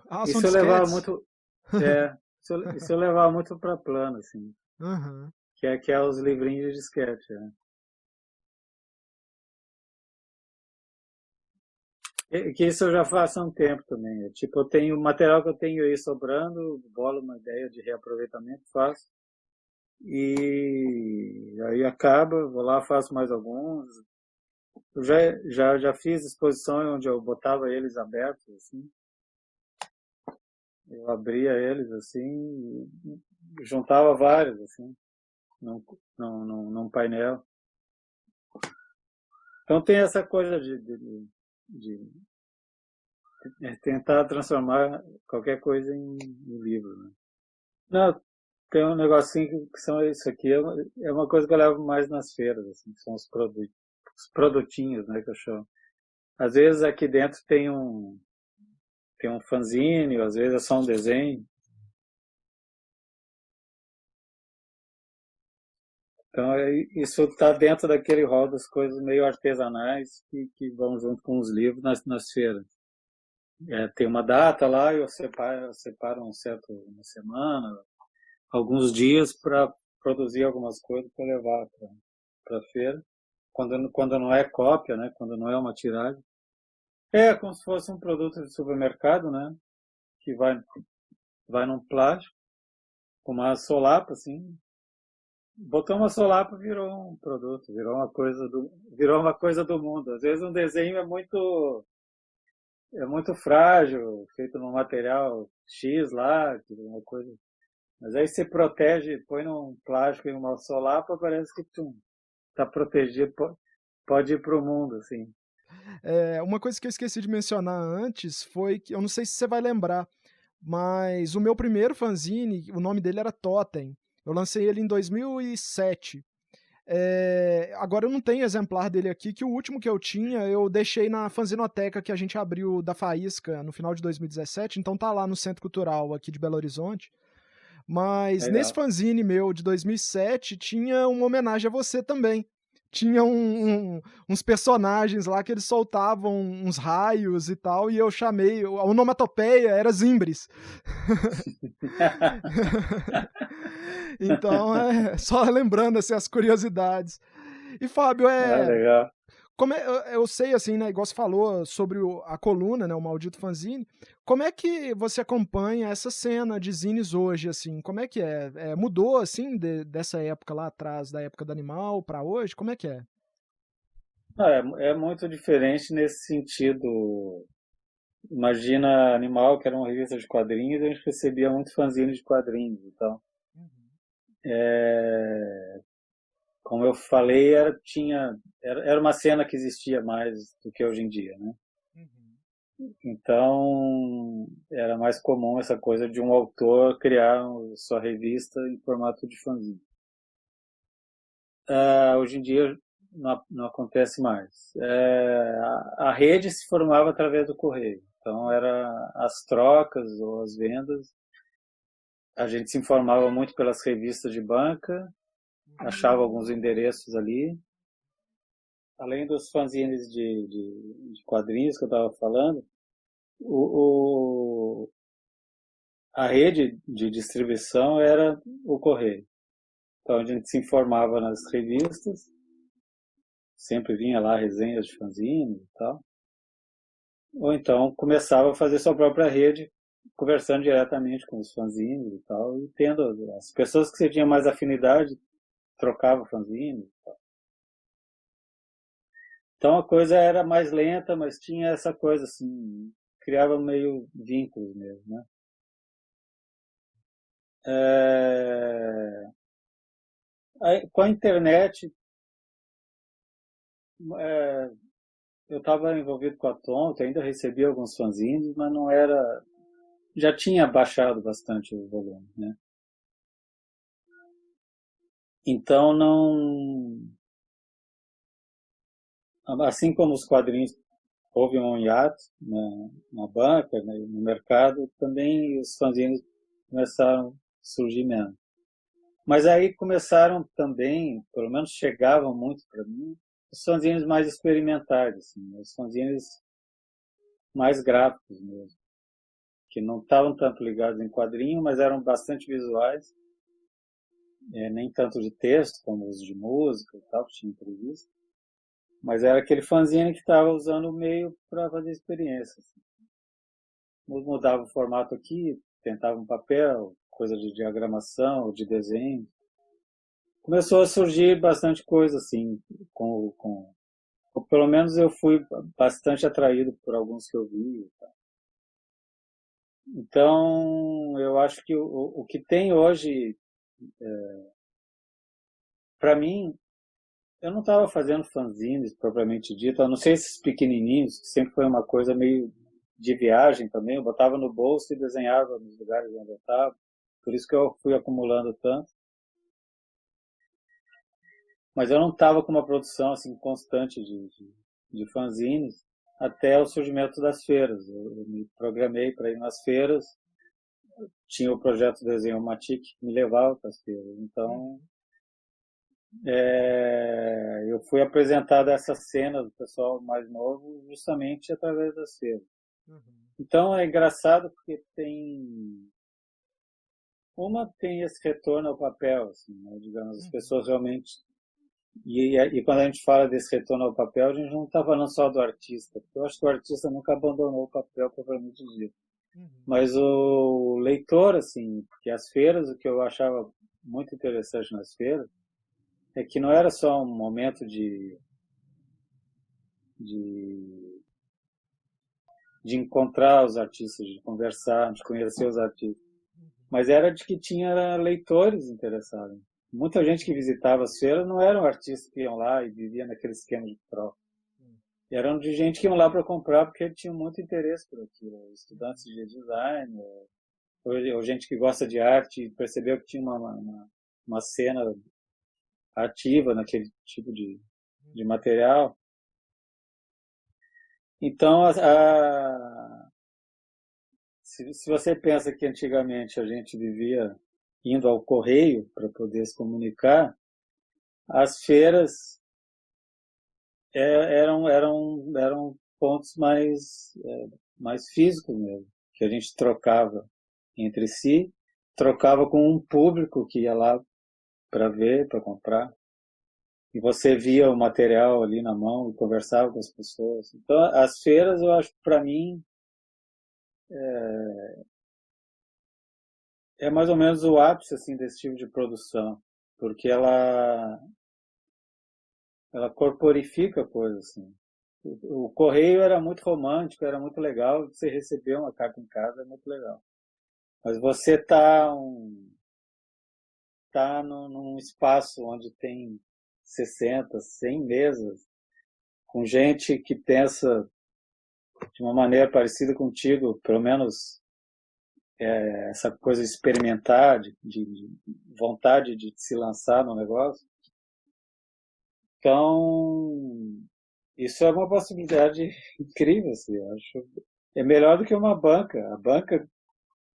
Ah, são isso eu levava disquetes? muito, isso eu levava muito para plano, assim, Uhum. que é os livrinhos de disquete, né? Que isso eu já faço há um tempo também. Tipo, eu tenho o material que eu tenho aí sobrando, bolo uma ideia de reaproveitamento, faço. E aí acaba, vou lá, faço mais alguns. Eu já fiz exposições onde eu botava eles abertos, assim. Eu abria eles, assim, e juntava vários, assim, num painel. Então tem essa coisa de tentar transformar qualquer coisa em livro, né? Não, tem um negocinho que são isso aqui, é uma coisa que eu levo mais nas feiras, assim, que são os produtinhos, né, que eu chamo. Às vezes aqui dentro tem um fanzine, às vezes é só um desenho. Então isso está dentro daquele rol das coisas meio artesanais que vão junto com os livros nas feiras. Tem uma data lá, eu separo uma semana, alguns dias para produzir algumas coisas para levar para a feira. Quando não é cópia, né? Quando não é uma tiragem. É como se fosse um produto de supermercado, né? Que vai num plástico, com uma solapa, assim. Botou uma solapa, virou um produto, virou uma coisa do mundo. Às vezes um desenho é muito frágil, feito num material X lá, uma coisa. Mas aí você protege, põe num plástico e uma solapa, parece que tá protegido, pode ir pro mundo, assim. Uma coisa que eu esqueci de mencionar antes foi que, eu não sei se você vai lembrar, mas o meu primeiro fanzine, o nome dele era Totem. Eu lancei ele em 2007. Agora eu não tenho exemplar dele aqui, que o último que eu tinha eu deixei na fanzinoteca que a gente abriu da Faísca no final de 2017, então tá lá no Centro Cultural aqui de Belo Horizonte. Mas nesse Legal. fanzine meu de 2007 tinha uma homenagem a você também. Tinha uns personagens lá que eles soltavam uns raios e tal, e eu chamei, a onomatopeia era Zimbres. Então, só lembrando assim, as curiosidades. E Fábio, Ah, legal. como eu sei, assim, né, igual você falou sobre a coluna, né, o Maldito Fanzine, como é que você acompanha essa cena de zines hoje, assim? Como é que é? Mudou, assim, dessa época lá atrás, da época do Animal para hoje? Como é que é? Ah, é muito diferente nesse sentido. Imagina Animal, que era uma revista de quadrinhos, a gente recebia muito fanzine de quadrinhos. Então, Uhum. como eu falei, era uma cena que existia mais do que hoje em dia, né? Então, era mais comum essa coisa de um autor criar sua revista em formato de fanzine. Hoje em dia não acontece mais. A rede se formava através do correio. Então, era as trocas ou as vendas. A gente se informava muito pelas revistas de banca, achava alguns endereços ali. Além dos fanzines de quadrinhos que eu estava falando, a rede de distribuição era o correio. Então a gente se informava nas revistas, sempre vinha lá resenhas de fanzines e tal. Ou então começava a fazer sua própria rede, conversando diretamente com os fanzines e tal, e tendo as pessoas que você tinha mais afinidade, trocava fanzines e tal. Então a coisa era mais lenta, mas tinha essa coisa assim, criava meio vínculos mesmo, né? Com a internet, eu estava envolvido com a Tonto, ainda recebia alguns fanzines, mas não era. Já tinha baixado bastante o volume, né? Então não. Assim como os quadrinhos houve um hiato na banca, né, no mercado, também os fanzines começaram a surgir menos. Mas aí começaram também, pelo menos chegavam muito para mim, os fanzines mais experimentais, assim, os fanzines mais gráficos mesmo, que não estavam tanto ligados em quadrinho, mas eram bastante visuais, nem tanto de texto como os de música e tal, que tinha entrevista, mas era aquele fanzine que estava usando o meio para fazer experiências. Assim. Mudava o formato aqui, tentava um papel, coisa de diagramação, de desenho. Começou a surgir bastante coisa assim, pelo menos eu fui bastante atraído por alguns que eu vi. Então, eu acho que o que tem hoje, para mim, eu não estava fazendo fanzines propriamente dito, a não ser esses pequenininhos, que sempre foi uma coisa meio de viagem também, eu botava no bolso e desenhava nos lugares onde eu estava, por isso que eu fui acumulando tanto. Mas eu não estava com uma produção assim constante de fanzines até o surgimento das feiras. Eu me programei para ir nas feiras, tinha o projeto Desenho Matic que me levava para as feiras. Então, eu fui apresentado a essa cena do pessoal mais novo justamente através das feiras. Então é engraçado porque tem esse retorno ao papel, assim, né? Digamos, as pessoas realmente. E quando a gente fala desse retorno ao papel, a gente não está falando só do artista, porque eu acho que o artista nunca abandonou o papel propriamente dito. Mas o leitor, assim, porque as feiras, o que eu achava muito interessante nas feiras, é que não era só um momento de, de encontrar os artistas, de conversar, de conhecer os artistas, mas era de que tinha leitores interessados. Muita gente que visitava as feiras não eram artistas que iam lá e viviam naquele esquema de troca. Eram de gente que iam lá para comprar porque tinham muito interesse por aquilo. Estudantes de design, ou gente que gosta de arte e percebeu que tinha uma cena ativa naquele tipo de material. Então, se você pensa que antigamente a gente vivia indo ao correio para poder se comunicar, as feiras eram pontos mais físicos mesmo, que a gente trocava entre si, trocava com um público que ia lá para ver, para comprar. E você via o material ali na mão e conversava com as pessoas. Então, as feiras, eu acho que para mim é mais ou menos o ápice assim desse tipo de produção, porque ela corporifica a coisa assim. O correio era muito romântico, era muito legal, você receber uma carta em casa é muito legal. Mas você tá num espaço onde tem 60, 100 mesas, com gente que pensa de uma maneira parecida contigo, pelo menos essa coisa de experimentar, de vontade de se lançar no negócio. Então, isso é uma possibilidade incrível, assim, eu acho. É melhor do que uma banca. A banca,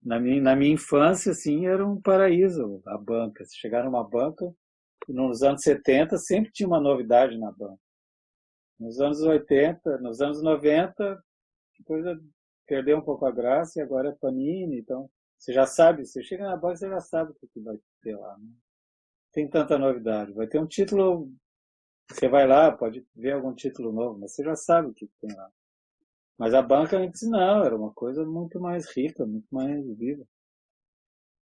na minha infância, assim, era um paraíso, a banca. Se chegar numa banca, nos anos 70 sempre tinha uma novidade na banca. Nos anos 80, nos anos 90, a coisa perdeu um pouco a graça e agora é Panini, então você já sabe, você chega na banca, você já sabe o que vai ter lá, né? Tem tanta novidade. Vai ter um título, você vai lá, pode ver algum título novo, mas você já sabe o que tem lá. Mas a banca antes não, era uma coisa muito mais rica, muito mais viva.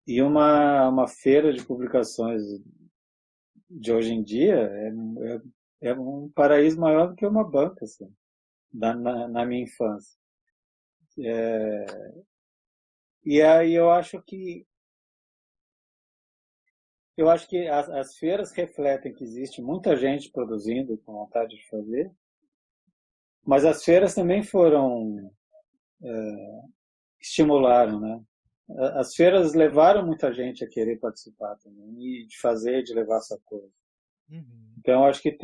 E uma feira de publicações de hoje em dia é um paraíso maior do que uma banca, assim, na minha infância. E aí eu acho que as feiras refletem que existe muita gente produzindo com vontade de fazer, mas as feiras também estimularam, né? As feiras levaram muita gente a querer participar também, e de fazer, de levar essa coisa. Uhum. Então, acho que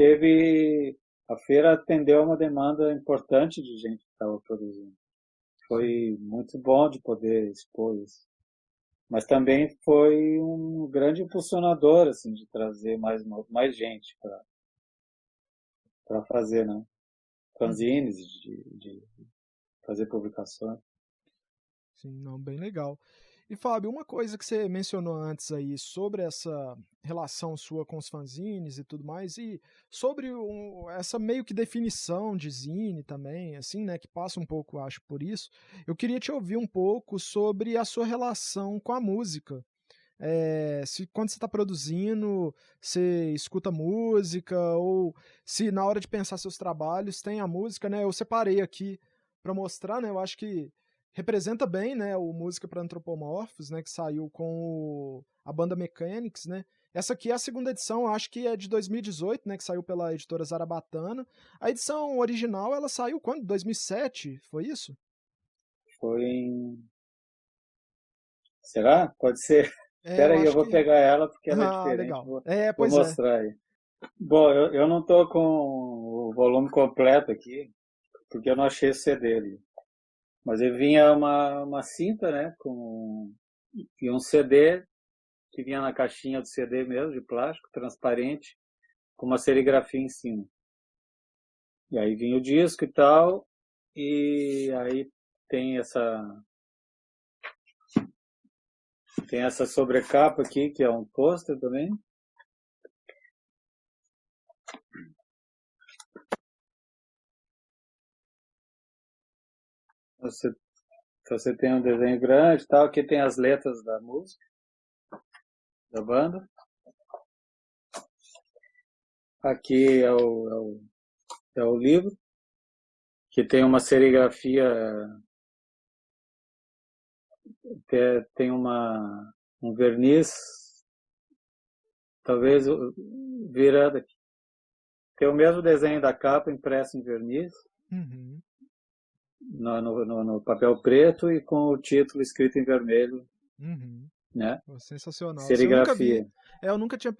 a feira atendeu a uma demanda importante de gente que estava produzindo. Foi muito bom de poder expor isso. Mas também foi um grande impulsionador, assim, de trazer mais gente para fazer, né? Fanzines, de fazer publicações. Sim, não, bem legal. E Fábio, uma coisa que você mencionou antes aí sobre essa relação sua com os fanzines e tudo mais, e sobre essa meio que definição de zine também, assim, né, que passa um pouco, acho, por isso, eu queria te ouvir um pouco sobre a sua relação com a música. Se quando você está produzindo, você escuta música, ou se na hora de pensar seus trabalhos tem a música, né? Eu separei aqui para mostrar, né? Eu acho que representa bem, né? O Música para Antropomorfos, né? Que saiu com a banda Mechanics, né? Essa aqui é a segunda edição, eu acho que é de 2018, né? Que saiu pela editora Zarabatana. A edição original, ela saiu quando? 2007, foi isso? Foi em... Será? Pode ser. Eu Espera aí, eu acho vou que. pegar ela porque ela é Ah, diferente. legal. Vou Pois é. mostrar aí. Bom, eu não estou com o volume completo aqui, porque eu não achei o CD ali. Mas ele vinha uma cinta, né? E um CD que vinha na caixinha do CD mesmo, de plástico, transparente, com uma serigrafia em cima. E aí vinha o disco e tal, e aí tem essa sobrecapa aqui, que é um pôster também. Você tem um desenho grande e tal, aqui tem as letras da música, da banda. Aqui é o livro, que tem uma serigrafia, tem um verniz, talvez virado aqui. Tem o mesmo desenho da capa impresso em verniz, Uhum. no papel preto e com o título escrito em vermelho, Uhum. né? Pô, sensacional. Isso eu nunca vi. Serigrafia. Eu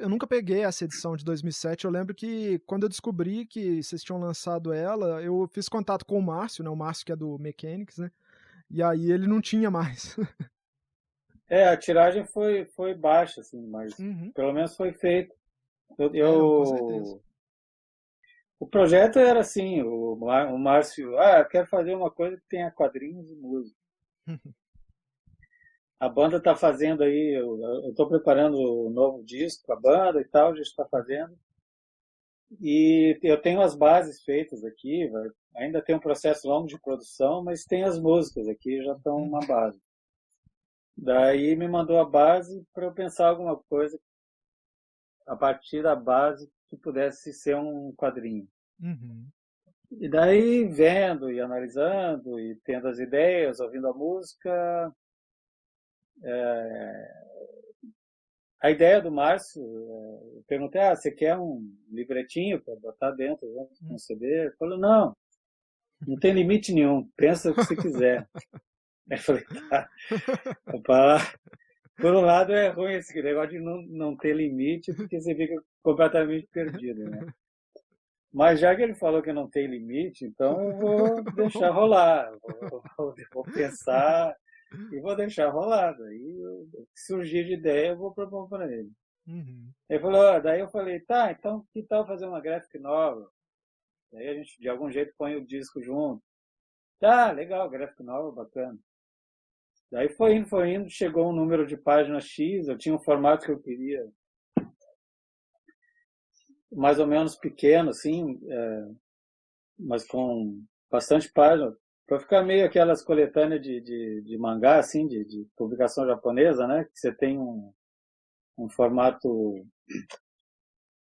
nunca peguei essa edição de 2007. Eu lembro que quando eu descobri que vocês tinham lançado ela, eu fiz contato com o Márcio, né? O Márcio que é do Mechanics, né? E aí ele não tinha mais. A tiragem foi baixa, assim, mas Uhum. pelo menos foi feito. Não, com certeza. O projeto era assim, o Márcio, eu quero fazer uma coisa que tenha quadrinhos e música. A banda está fazendo aí, eu estou preparando o novo disco com a banda e tal, a gente está fazendo. E eu tenho as bases feitas aqui, ainda tem um processo longo de produção, mas tem as músicas aqui, já estão uma base. Daí me mandou a base para eu pensar alguma coisa a partir da base que pudesse ser um quadrinho. Uhum. E daí, vendo e analisando e tendo as ideias, ouvindo a música, A ideia do Márcio, eu perguntei, você quer um livretinho para botar dentro, com um CD? Ele falou, não, não tem limite nenhum, pensa o que você quiser. Aí eu falei, tá. Por um lado é ruim esse negócio de não ter limite, porque você fica completamente perdido, né? Mas já que ele falou que não tem limite, então eu vou deixar rolar, vou pensar e vou deixar rolar. Daí, se surgir de ideia, eu vou propor para ele. Uhum. Ele falou, daí eu falei, tá, então que tal fazer uma graphic novel? Daí a gente, de algum jeito, põe o disco junto. Tá, legal, graphic novel, bacana. Daí foi indo, chegou um número de páginas X, eu tinha um formato que eu queria, mais ou menos pequeno, assim, mas com bastante página, para ficar meio aquelas coletâneas de mangá, assim, de publicação japonesa, né? Que você tem um formato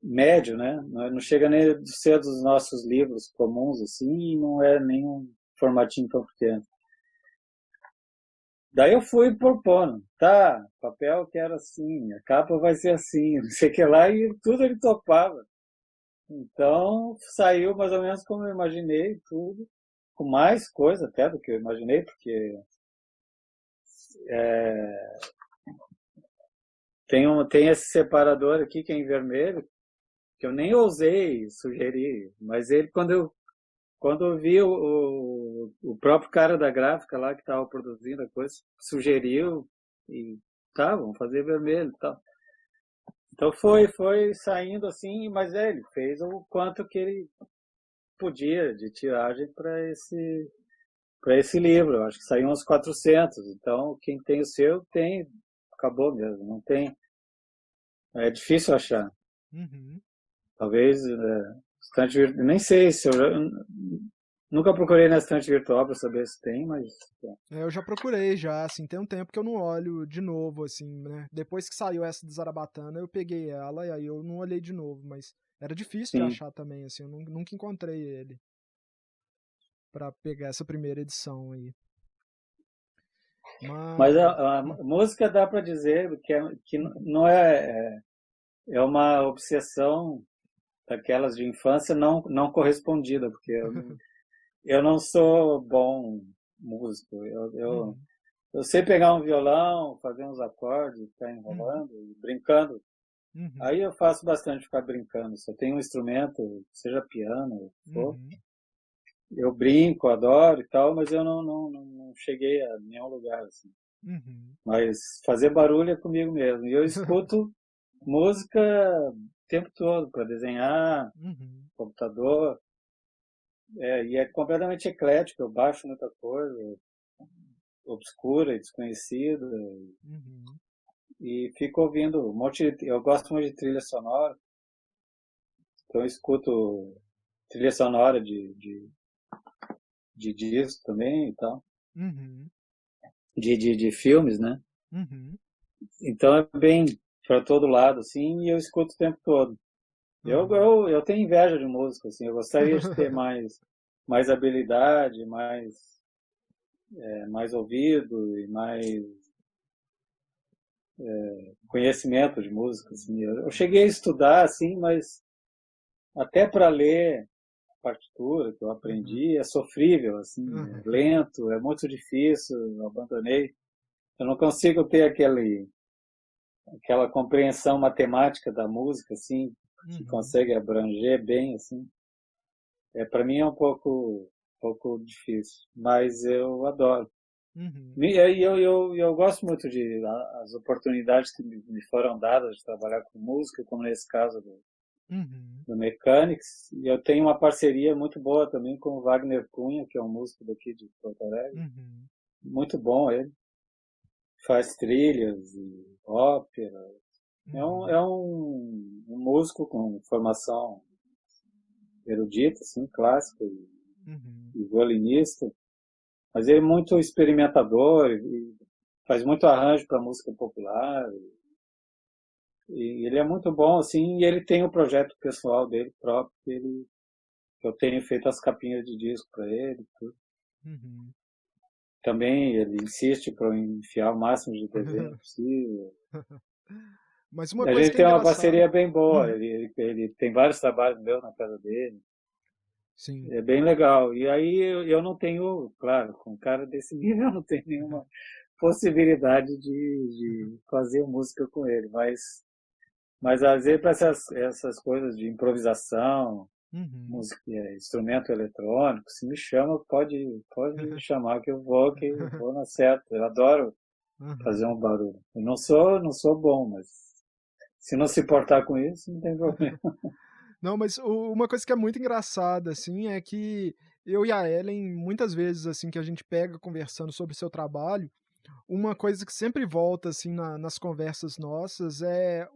médio, né? Não chega nem a ser dos nossos livros comuns, assim, e não é nem um formatinho tão pequeno. Daí eu fui propondo, tá, papel que era assim, a capa vai ser assim, não sei o que lá, e tudo ele topava. Então, saiu mais ou menos como eu imaginei, tudo, com mais coisa até do que eu imaginei, porque tem esse separador aqui que é em vermelho, que eu nem ousei sugerir, mas ele, quando eu vi o próprio cara da gráfica lá que estava produzindo a coisa, sugeriu, e tá, vamos fazer vermelho e tal. Então foi saindo assim, mas ele fez o quanto que ele podia de tiragem para esse livro. Eu acho que saiu uns 400. Então, quem tem o seu, tem. Acabou mesmo. Não tem. É difícil achar. Uhum. Talvez estante virtual. Nem sei se nunca procurei na estante virtual para saber se tem, mas. Eu já procurei já, assim, tem um tempo que eu não olho de novo, assim, né? Depois que saiu essa de Zarabatana, eu peguei ela e aí eu não olhei de novo, mas era difícil de Sim. achar também, assim, eu nunca encontrei ele pra pegar essa primeira edição aí. Mas Mas... a música dá para dizer que não é uma obsessão daquelas de infância não correspondida, porque eu não sou bom músico. Uhum, Eu sei pegar um violão, fazer uns acordes, ficar uhum, enrolando, brincando. uhum, Aí eu faço bastante ficar brincando. Se eu tenho um instrumento, seja piano, for, uhum, eu brinco, adoro e tal, mas eu não cheguei a nenhum lugar assim. uhum, Mas fazer barulho é comigo mesmo. E eu escuto música o tempo todo para desenhar, uhum, computador. E é completamente eclético. Eu baixo muita coisa, obscura e desconhecida. uhum, E fico ouvindo um monte eu gosto muito de trilha sonora, então eu escuto trilha sonora de disco também e tal, uhum, de filmes, né? uhum, Então é bem para todo lado, assim, e eu escuto o tempo todo. uhum. Eu tenho inveja de música, assim, eu gostaria de ter mais habilidade, mais ouvido e mais conhecimento de música, assim. Eu cheguei a estudar, assim, mas até para ler partitura que eu Uhum, aprendi é sofrível, assim, é uhum, lento, é muito difícil, eu abandonei. Eu não consigo ter aquela compreensão matemática da música, assim, que uhum, consegue abranger bem, assim. Para mim é um pouco difícil, mas eu adoro. uhum, E aí eu gosto muito de as oportunidades que me foram dadas de trabalhar com música, como nesse caso uhum, do Mechanics, e eu tenho uma parceria muito boa também com o Wagner Cunha, que é um músico daqui de Porto Alegre. uhum, Muito bom ele. Faz trilhas e ópera. É um, uhum, é um músico com formação erudita, assim, clássica uhum, e violinista, mas ele é muito experimentador e faz muito arranjo para música popular. E ele é muito bom, assim, e ele tem o projeto pessoal dele próprio, que eu tenho feito as capinhas de disco para ele. Tudo. uhum. Também ele insiste para eu enfiar o máximo de desenho possível. Mas uma A coisa gente que é tem uma engraçada... parceria bem boa. Uhum, Ele tem vários trabalhos meus na casa dele. sim. É bem legal. E aí eu não tenho, claro, com um cara desse nível eu não tenho nenhuma possibilidade de fazer música com ele. Mas às vezes para essas coisas de improvisação, Uhum. música, instrumento eletrônico, se me chama, pode me chamar que eu vou na certa. Eu adoro Uhum. fazer um barulho. Eu não sou bom, mas se não se importar com isso, não tem problema. Não, mas uma coisa que é muito engraçada, assim, é que eu e a Ellen, muitas vezes, assim, que a gente pega conversando sobre o seu trabalho, uma coisa que sempre volta, assim, nas conversas nossas é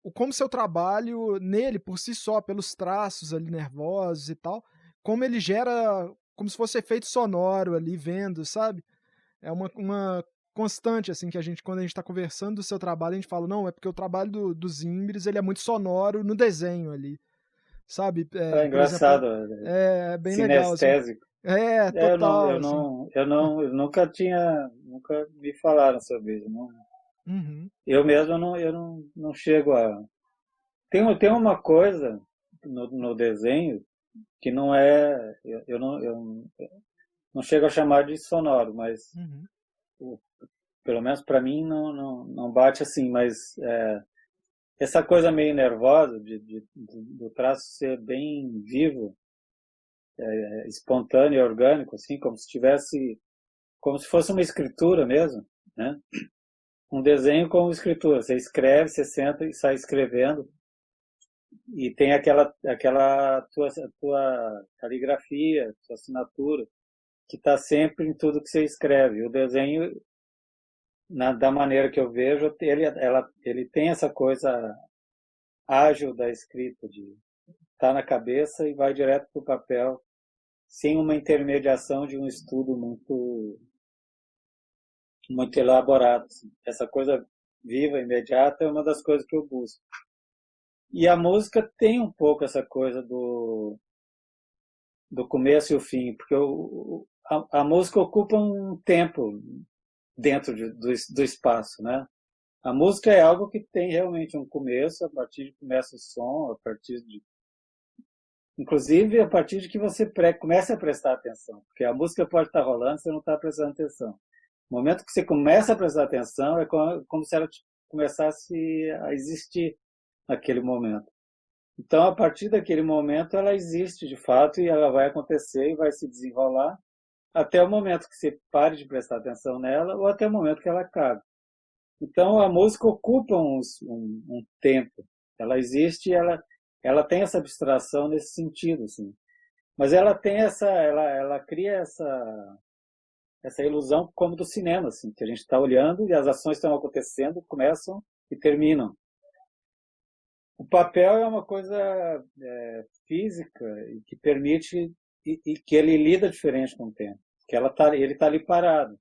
o como seu trabalho nele, por si só, pelos traços ali nervosos e tal, como ele gera como se fosse efeito sonoro ali vendo, sabe? É uma constante, assim, que a gente, quando a gente tá conversando do seu trabalho, a gente fala: "Não, é porque o trabalho dos Imbres, ele é muito sonoro no desenho ali", sabe? É Por exemplo, engraçado, é bem legal, assim. sinestésico. É, É, total, assim. eu nunca me falaram sobre isso. Não, Uhum, eu mesmo não chego a. Tem uma coisa no desenho que não é, eu não chego a chamar de sonoro, mas uhum, o- pelo menos para mim não bate assim, mas essa coisa meio nervosa do traço ser bem vivo, espontâneo e orgânico, assim, como se fosse uma escritura mesmo, né? Um desenho como escritura. Você escreve, você senta e sai escrevendo e tem aquela tua caligrafia, tua assinatura, que está sempre em tudo que você escreve. O desenho, da maneira que eu vejo, ele tem essa coisa ágil da escrita, de estar na cabeça e vai direto para o papel, sem uma intermediação de um estudo muito elaborado. Assim. Essa coisa viva, imediata, é uma das coisas que eu busco. E a música tem um pouco essa coisa do começo e o fim, porque a música ocupa um tempo dentro do espaço, né? A música é algo que tem realmente um começo, a partir de que começa o som, a partir de inclusive a partir de que você comece a prestar atenção, porque a música pode estar rolando, você não está prestando atenção. No momento que você começa a prestar atenção, é como se ela começasse a existir naquele momento. Então, a partir daquele momento, ela existe de fato e ela vai acontecer e vai se desenrolar até o momento que você pare de prestar atenção nela ou até o momento que ela acabe. Então, a música ocupa um tempo. Ela existe e ela tem essa abstração nesse sentido, assim. Mas ela cria essa ilusão como do cinema, assim, que a gente está olhando e as ações estão acontecendo, começam e terminam. O papel é uma coisa física e que permite e que ele lida diferente com o tempo, que ele está ali parado.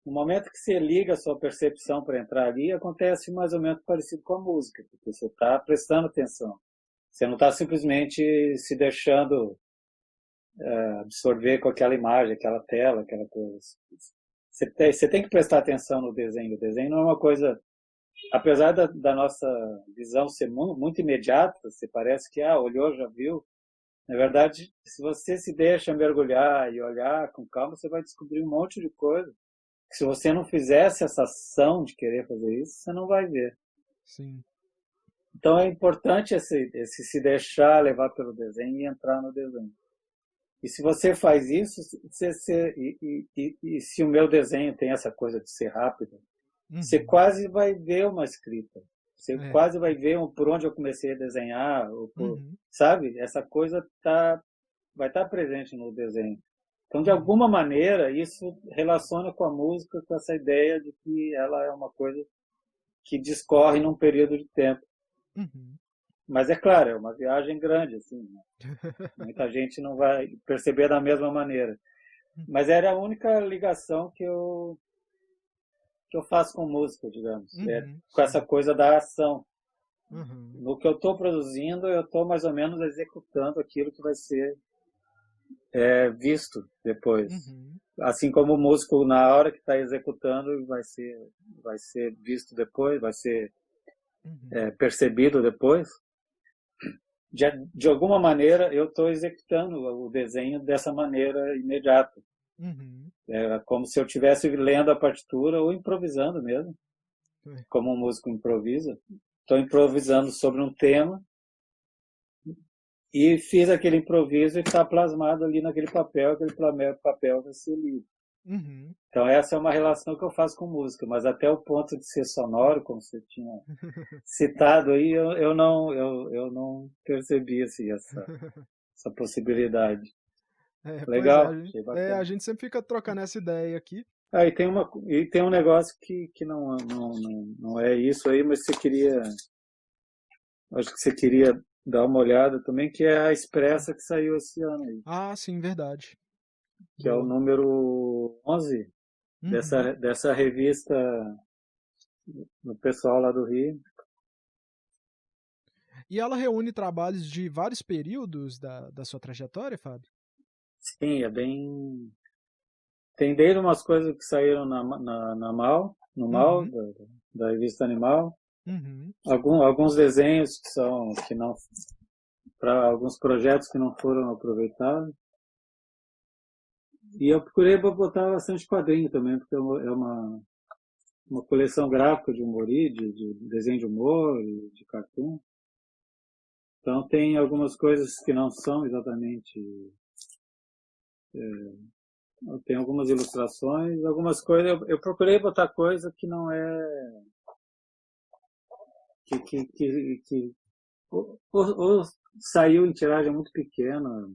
No momento que você liga a sua percepção para entrar ali, acontece mais ou menos parecido com a música, porque você está prestando atenção. Você não está simplesmente se deixando absorver com aquela imagem, aquela tela, aquela coisa. Você tem que prestar atenção no desenho. O desenho não é uma coisa, apesar da nossa visão ser muito imediata, você parece que olhou, já viu. Na verdade, se você se deixa mergulhar e olhar com calma, você vai descobrir um monte de coisa. Que se você não fizesse essa ação de querer fazer isso, você não vai ver. sim. Então é importante esse se deixar levar pelo desenho e entrar no desenho. E se você faz isso, e se o meu desenho tem essa coisa de ser rápido, você Uhum. quase vai ver uma escrita. Você É. quase vai ver por onde eu comecei a desenhar, Uhum. sabe? Essa coisa vai estar presente no desenho. Então, de Uhum. alguma maneira, isso relaciona com a música, com essa ideia de que ela é uma coisa que discorre num período de tempo. Uhum. Mas é claro, é uma viagem grande, assim, né? Muita gente não vai perceber da mesma maneira. Mas era a única ligação que eu faço com música, digamos. Uhum. Com essa Sim. coisa da ação. Uhum. No que eu estou produzindo, eu estou mais ou menos executando aquilo que vai ser é visto depois. Uhum. Assim como o músico, na hora que está executando, vai ser visto depois, vai ser Uhum. percebido depois. De alguma maneira, eu estou executando o desenho dessa maneira imediata. Uhum. É como se eu estivesse lendo a partitura ou improvisando mesmo, É. como um músico improvisa. Estou improvisando sobre um tema e fiz aquele improviso e está plasmado ali naquele papel, aquele papel vai ser lido. Uhum. Então essa é uma relação que eu faço com música, mas até o ponto de ser sonoro, como você tinha citado aí, eu não percebi assim, essa possibilidade. Pois é, Legal, achei a bacana. gente sempre fica trocando essa ideia aqui. Ah, e tem um negócio que não é isso aí, mas acho que você queria dar uma olhada também, que é a Expressa que saiu esse ano aí, Ah, sim, verdade. que é o Boa. número 11 Uhum. dessa revista do pessoal lá do Rio. E ela reúne trabalhos de vários períodos da sua trajetória, Fábio? Sim, é bem. Tem desde umas coisas que saíram na Mal, no Mal, Uhum. da revista Animal, Uhum. alguns desenhos que não, para alguns projetos que não foram aproveitados. E eu procurei botar bastante quadrinho também, porque é uma coleção gráfica de humor, de desenho de humor e de cartoon. Então tem algumas coisas que não são exatamente. Tem algumas ilustrações, algumas coisas. Eu procurei botar coisa que não é. Que ou saiu em tiragem muito pequena,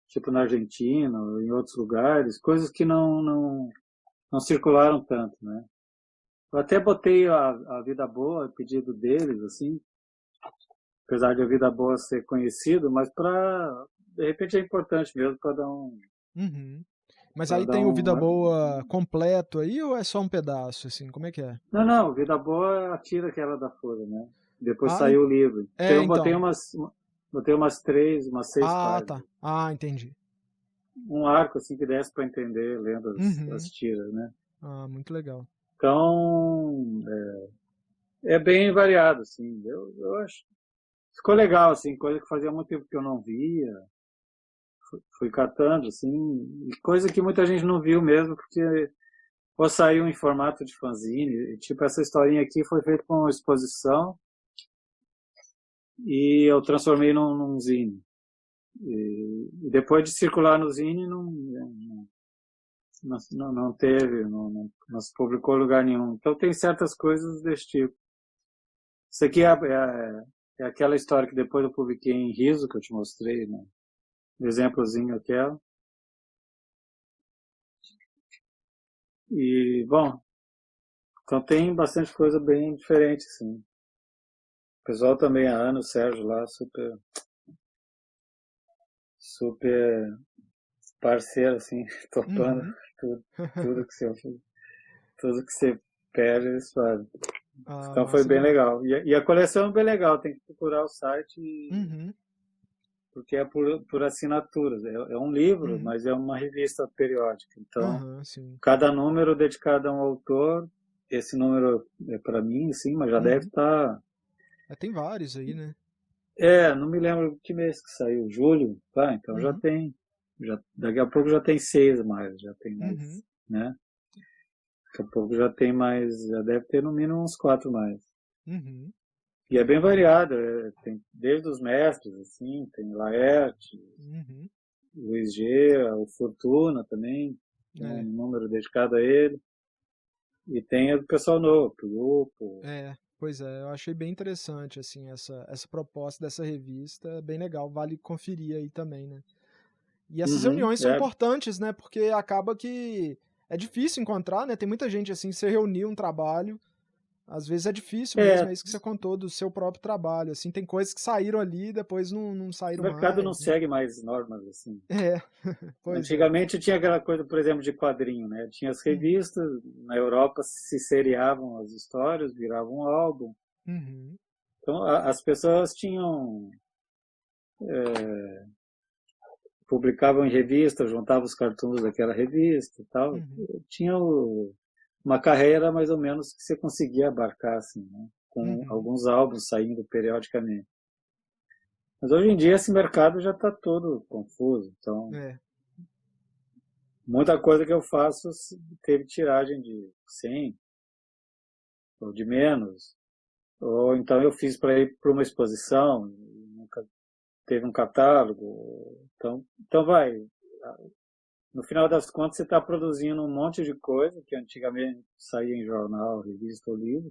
tipo na Argentina ou em outros lugares, coisas que não circularam tanto, né? Eu até botei a Vida Boa, a pedido deles, assim, apesar de a Vida Boa ser conhecido, mas de repente é importante mesmo Uhum. Mas para aí dar tem o Vida um. Boa completo aí ou é só um pedaço, assim? Como é que é? Não, Vida Boa é a tira que era da Folha, né? Depois Ah, saiu o livro. Então eu então. botei umas 6 Tá. páginas. Ah, entendi. Um arco assim que desse para entender lendo as Uhum. tiras, né? Ah, muito legal. Então é bem variado, assim. Eu acho. Ficou legal, assim, coisa que fazia muito tempo que eu não via. Fui catando, assim, e coisa que muita gente não viu mesmo, porque ou saiu em formato de fanzine, tipo essa historinha aqui foi feita com uma exposição e eu transformei num zine. E depois de circular no zine não teve, não se publicou em lugar nenhum. Então tem certas coisas desse tipo. Isso aqui é aquela história que depois eu publiquei em Riso, que eu te mostrei, né? Um exemplozinho aquela. E, bom, então tem bastante coisa bem diferente, sim. O pessoal também, a Ana, o Sérgio lá, super, super parceiro, assim, topando Uhum. tudo, tudo que você, tudo que você pede, eles fazem. Ah, Então foi massa bem demais. legal. E a coleção é bem legal, tem que procurar o site, Uhum. porque é por assinaturas. É um livro, Uhum. mas é uma revista periódica. Então, Aham, sim. cada número dedicado a um autor. Esse número é para mim, sim, mas já deve Uhum. estar. Tem vários aí, né? Não me lembro que mês que saiu, julho. Tá, então já Uhum. tem. Daqui a pouco já tem 6 mais, já tem mais, Uhum. né? Daqui a pouco já tem mais, já deve ter no mínimo uns 4 mais. Uhum. E é bem variado, tem desde os mestres, assim, tem Laerte, Uhum. Luiz G, o Fortuna também, tem um É, número dedicado a ele. E tem o pessoal novo, o grupo. pois é, eu achei bem interessante, assim, essa proposta dessa revista, é bem legal, vale conferir aí também, né? E essas Uhum, reuniões são importantes, né? Porque acaba que é difícil encontrar, né? Tem muita gente, assim, você reunir um trabalho, às vezes é difícil mesmo, é, é isso que você contou do seu próprio trabalho, assim, tem coisas que saíram ali e depois não o saíram mercado não mais, né? segue mais normas, assim. É, pois é. Antigamente tinha aquela coisa, por exemplo, de quadrinho, né? Tinha as Uhum, revistas, na Europa se seriavam as histórias, viravam um álbum. uhum, Então as pessoas tinham publicavam em revista, juntava os cartoons daquela revista e tal. Uhum. Tinha uma carreira mais ou menos que você conseguia abarcar, assim, né? Com Uhum. alguns álbuns saindo periodicamente. Mas hoje em dia esse mercado já está todo confuso, então É. muita coisa que eu faço teve tiragem de 100 ou de menos, ou então eu fiz para ir para uma exposição, nunca teve um catálogo, então vai. No final das contas, você está produzindo um monte de coisa que antigamente saía em jornal, revista ou livro,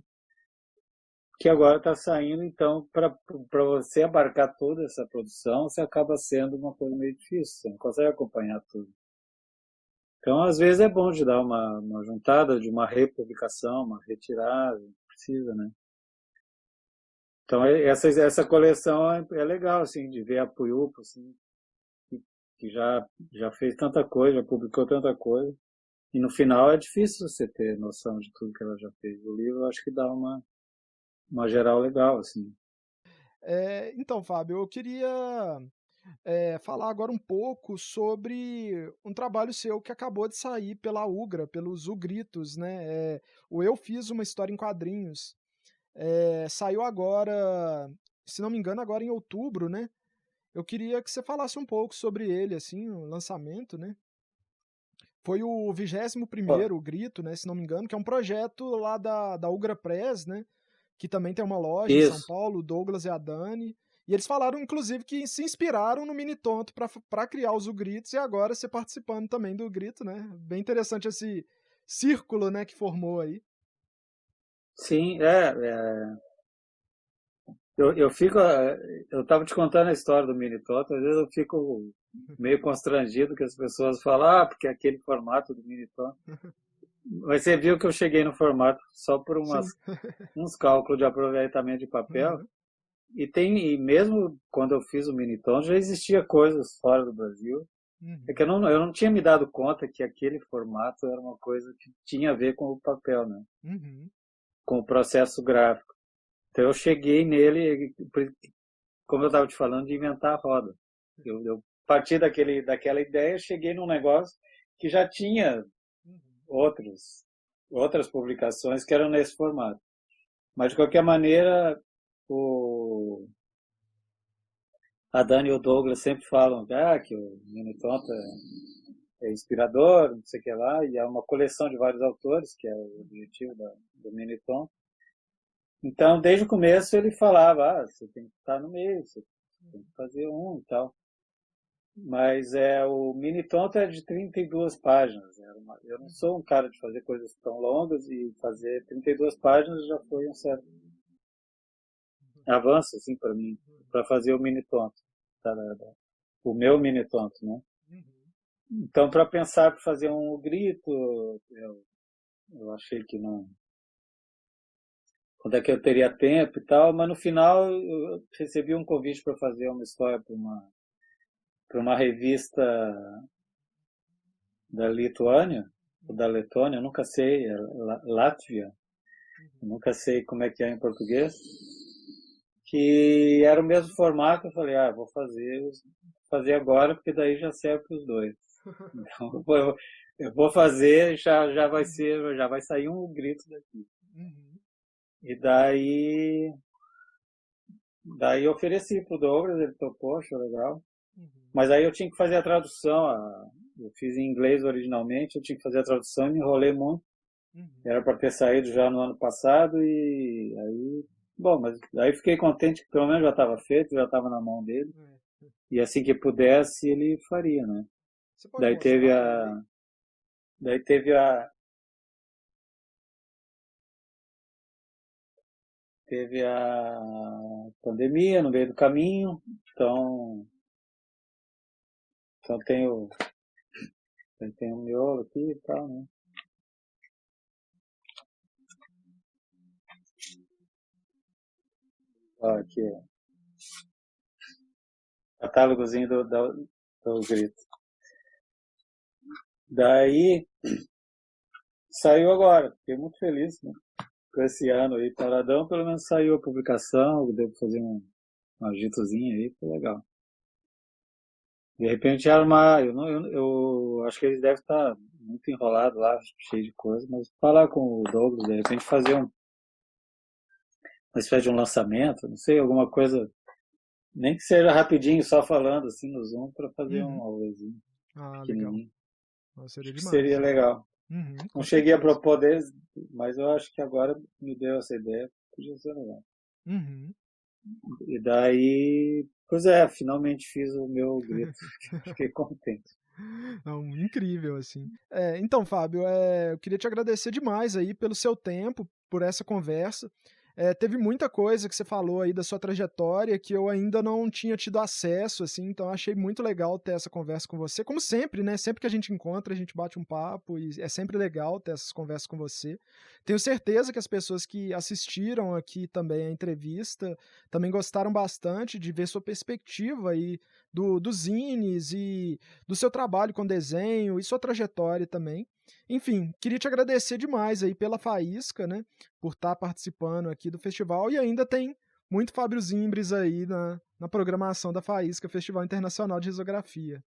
que agora está saindo, então, para você abarcar toda essa produção, você acaba sendo uma coisa meio difícil, você não consegue acompanhar tudo. Então, às vezes é bom de dar uma juntada, de uma republicação, uma retirada, precisa, né? Então, essa coleção é legal, assim, de ver a Puyupa, assim, que já fez tanta coisa, já publicou tanta coisa. E no final é difícil você ter noção de tudo que ela já fez. O livro eu acho que dá uma geral legal, assim. Então, Fábio, eu queria falar agora um pouco sobre um trabalho seu que acabou de sair pela Ugra, pelos Ugritos, né? O Eu Fiz uma História em Quadrinhos. Saiu agora, se não me engano, agora em outubro, né? Eu queria que você falasse um pouco sobre ele, assim, o lançamento, né? Foi o 21º, o Grito, né, se não me engano, que é um projeto lá da Ugra Press, né, que também tem uma loja em São Isso. Paulo, o Douglas e a Dani. E eles falaram, inclusive, que se inspiraram no Mini Tonto para criar os Ugritos e agora você participando também do Grito, né? Bem interessante esse círculo, né, que formou aí. Sim, eu fico. Eu estava te contando a história do Mini Toto, às vezes eu fico meio constrangido que as pessoas falam, porque é aquele formato do Mini Toto. Mas você viu que eu cheguei no formato só por Sim. uns cálculos de aproveitamento de papel. Uhum. E mesmo quando eu fiz o Miniton, já existia coisas fora do Brasil. É que Uhum. eu não tinha me dado conta que aquele formato era uma coisa que tinha a ver com o papel, né? Uhum. Com o processo gráfico. Então eu cheguei nele, como eu estava te falando, de inventar a roda. Eu parti daquela ideia, cheguei num negócio que já tinha Uhum. outras publicações que eram nesse formato. Mas de qualquer maneira, o, a Dani e o Douglas sempre falam que o Minitonto é inspirador, não sei o que lá, e é uma coleção de vários autores, que é o objetivo do Minitonto. Então, desde o começo ele falava, você tem que estar no meio, você tem que fazer um e tal. Mas o Minitonto é de 32 páginas. Eu não sou um cara de fazer coisas tão longas e fazer 32 páginas já foi um certo avanço, assim, para mim, para fazer o Minitonto. O meu Minitonto, né? Uhum. Então, para pensar para fazer um grito, eu achei que não. Quando é que eu teria tempo e tal, mas no final eu recebi um convite para fazer uma história para uma revista da Lituânia, ou da Letônia, eu nunca sei, Látvia, eu nunca sei como é que é em português, que era o mesmo formato, eu falei, vou fazer agora, porque daí já serve para os dois. Então, eu vou fazer, já vai sair um grito daqui. Uhum. E daí eu ofereci pro Douglas, ele topou, achou legal. Uhum. Mas aí eu tinha que fazer a tradução, eu fiz em inglês originalmente, eu tinha que fazer a tradução e me enrolei muito. Uhum. Era para ter saído já no ano passado e aí, bom, mas aí fiquei contente que pelo menos já estava feito, já estava na mão dele. É. E assim que pudesse, ele faria, né? Você pode Daí teve mostrar ele a, aí? daí teve a pandemia no meio do caminho, então tem o miolo aqui e tal, né? Ó, aqui, ó, catálogozinho do grito. Daí saiu agora, fiquei muito feliz, né? Com esse ano aí, paradão, pelo menos saiu a publicação, devo fazer um agitozinho aí, foi legal. De repente armar, eu acho que eles devem estar muito enrolados lá, cheio de coisa, mas falar com o Douglas, de repente fazer uma espécie de um lançamento, não sei, alguma coisa, nem que seja rapidinho, só falando assim no Zoom para fazer um Uhum. auezinho Ah, legal. pequenininho. Nossa, seria Acho que demais. seria legal. Uhum, Não com cheguei a certeza. propor desde, mas eu acho que agora me deu essa ideia, podia ser legal. Uhum. E daí, pois é, finalmente fiz o meu grito, fiquei contente. Não, incrível, assim. Então, Fábio, eu queria te agradecer demais aí pelo seu tempo, por essa conversa. Teve muita coisa que você falou aí da sua trajetória que eu ainda não tinha tido acesso, assim, então achei muito legal ter essa conversa com você. Como sempre, né? Sempre que a gente encontra, a gente bate um papo e é sempre legal ter essas conversas com você. Tenho certeza que as pessoas que assistiram aqui também a entrevista também gostaram bastante de ver sua perspectiva aí dos zines e do seu trabalho com desenho e sua trajetória também. Enfim, queria te agradecer demais aí pela Faísca, né, por estar participando aqui do festival e ainda tem muito Fábio Zimbres aí na programação da Faísca, Festival Internacional de Risografia.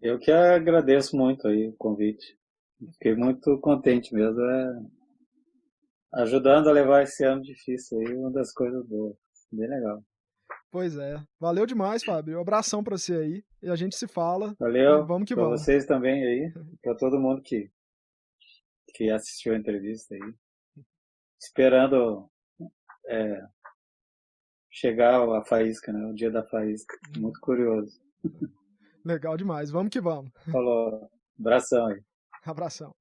Eu que agradeço muito aí o convite. Fiquei muito contente mesmo, ajudando a levar esse ano difícil aí, uma das coisas boas. Bem legal. Pois é. Valeu demais, Fábio. Um abração pra você aí e a gente se fala e Valeu vamos que para vamos. vocês também aí, para todo mundo que assistiu a entrevista aí. Esperando chegar a faísca, né? O dia da faísca. Muito curioso. Legal demais. Vamos que vamos. Falou, abração aí. Abração.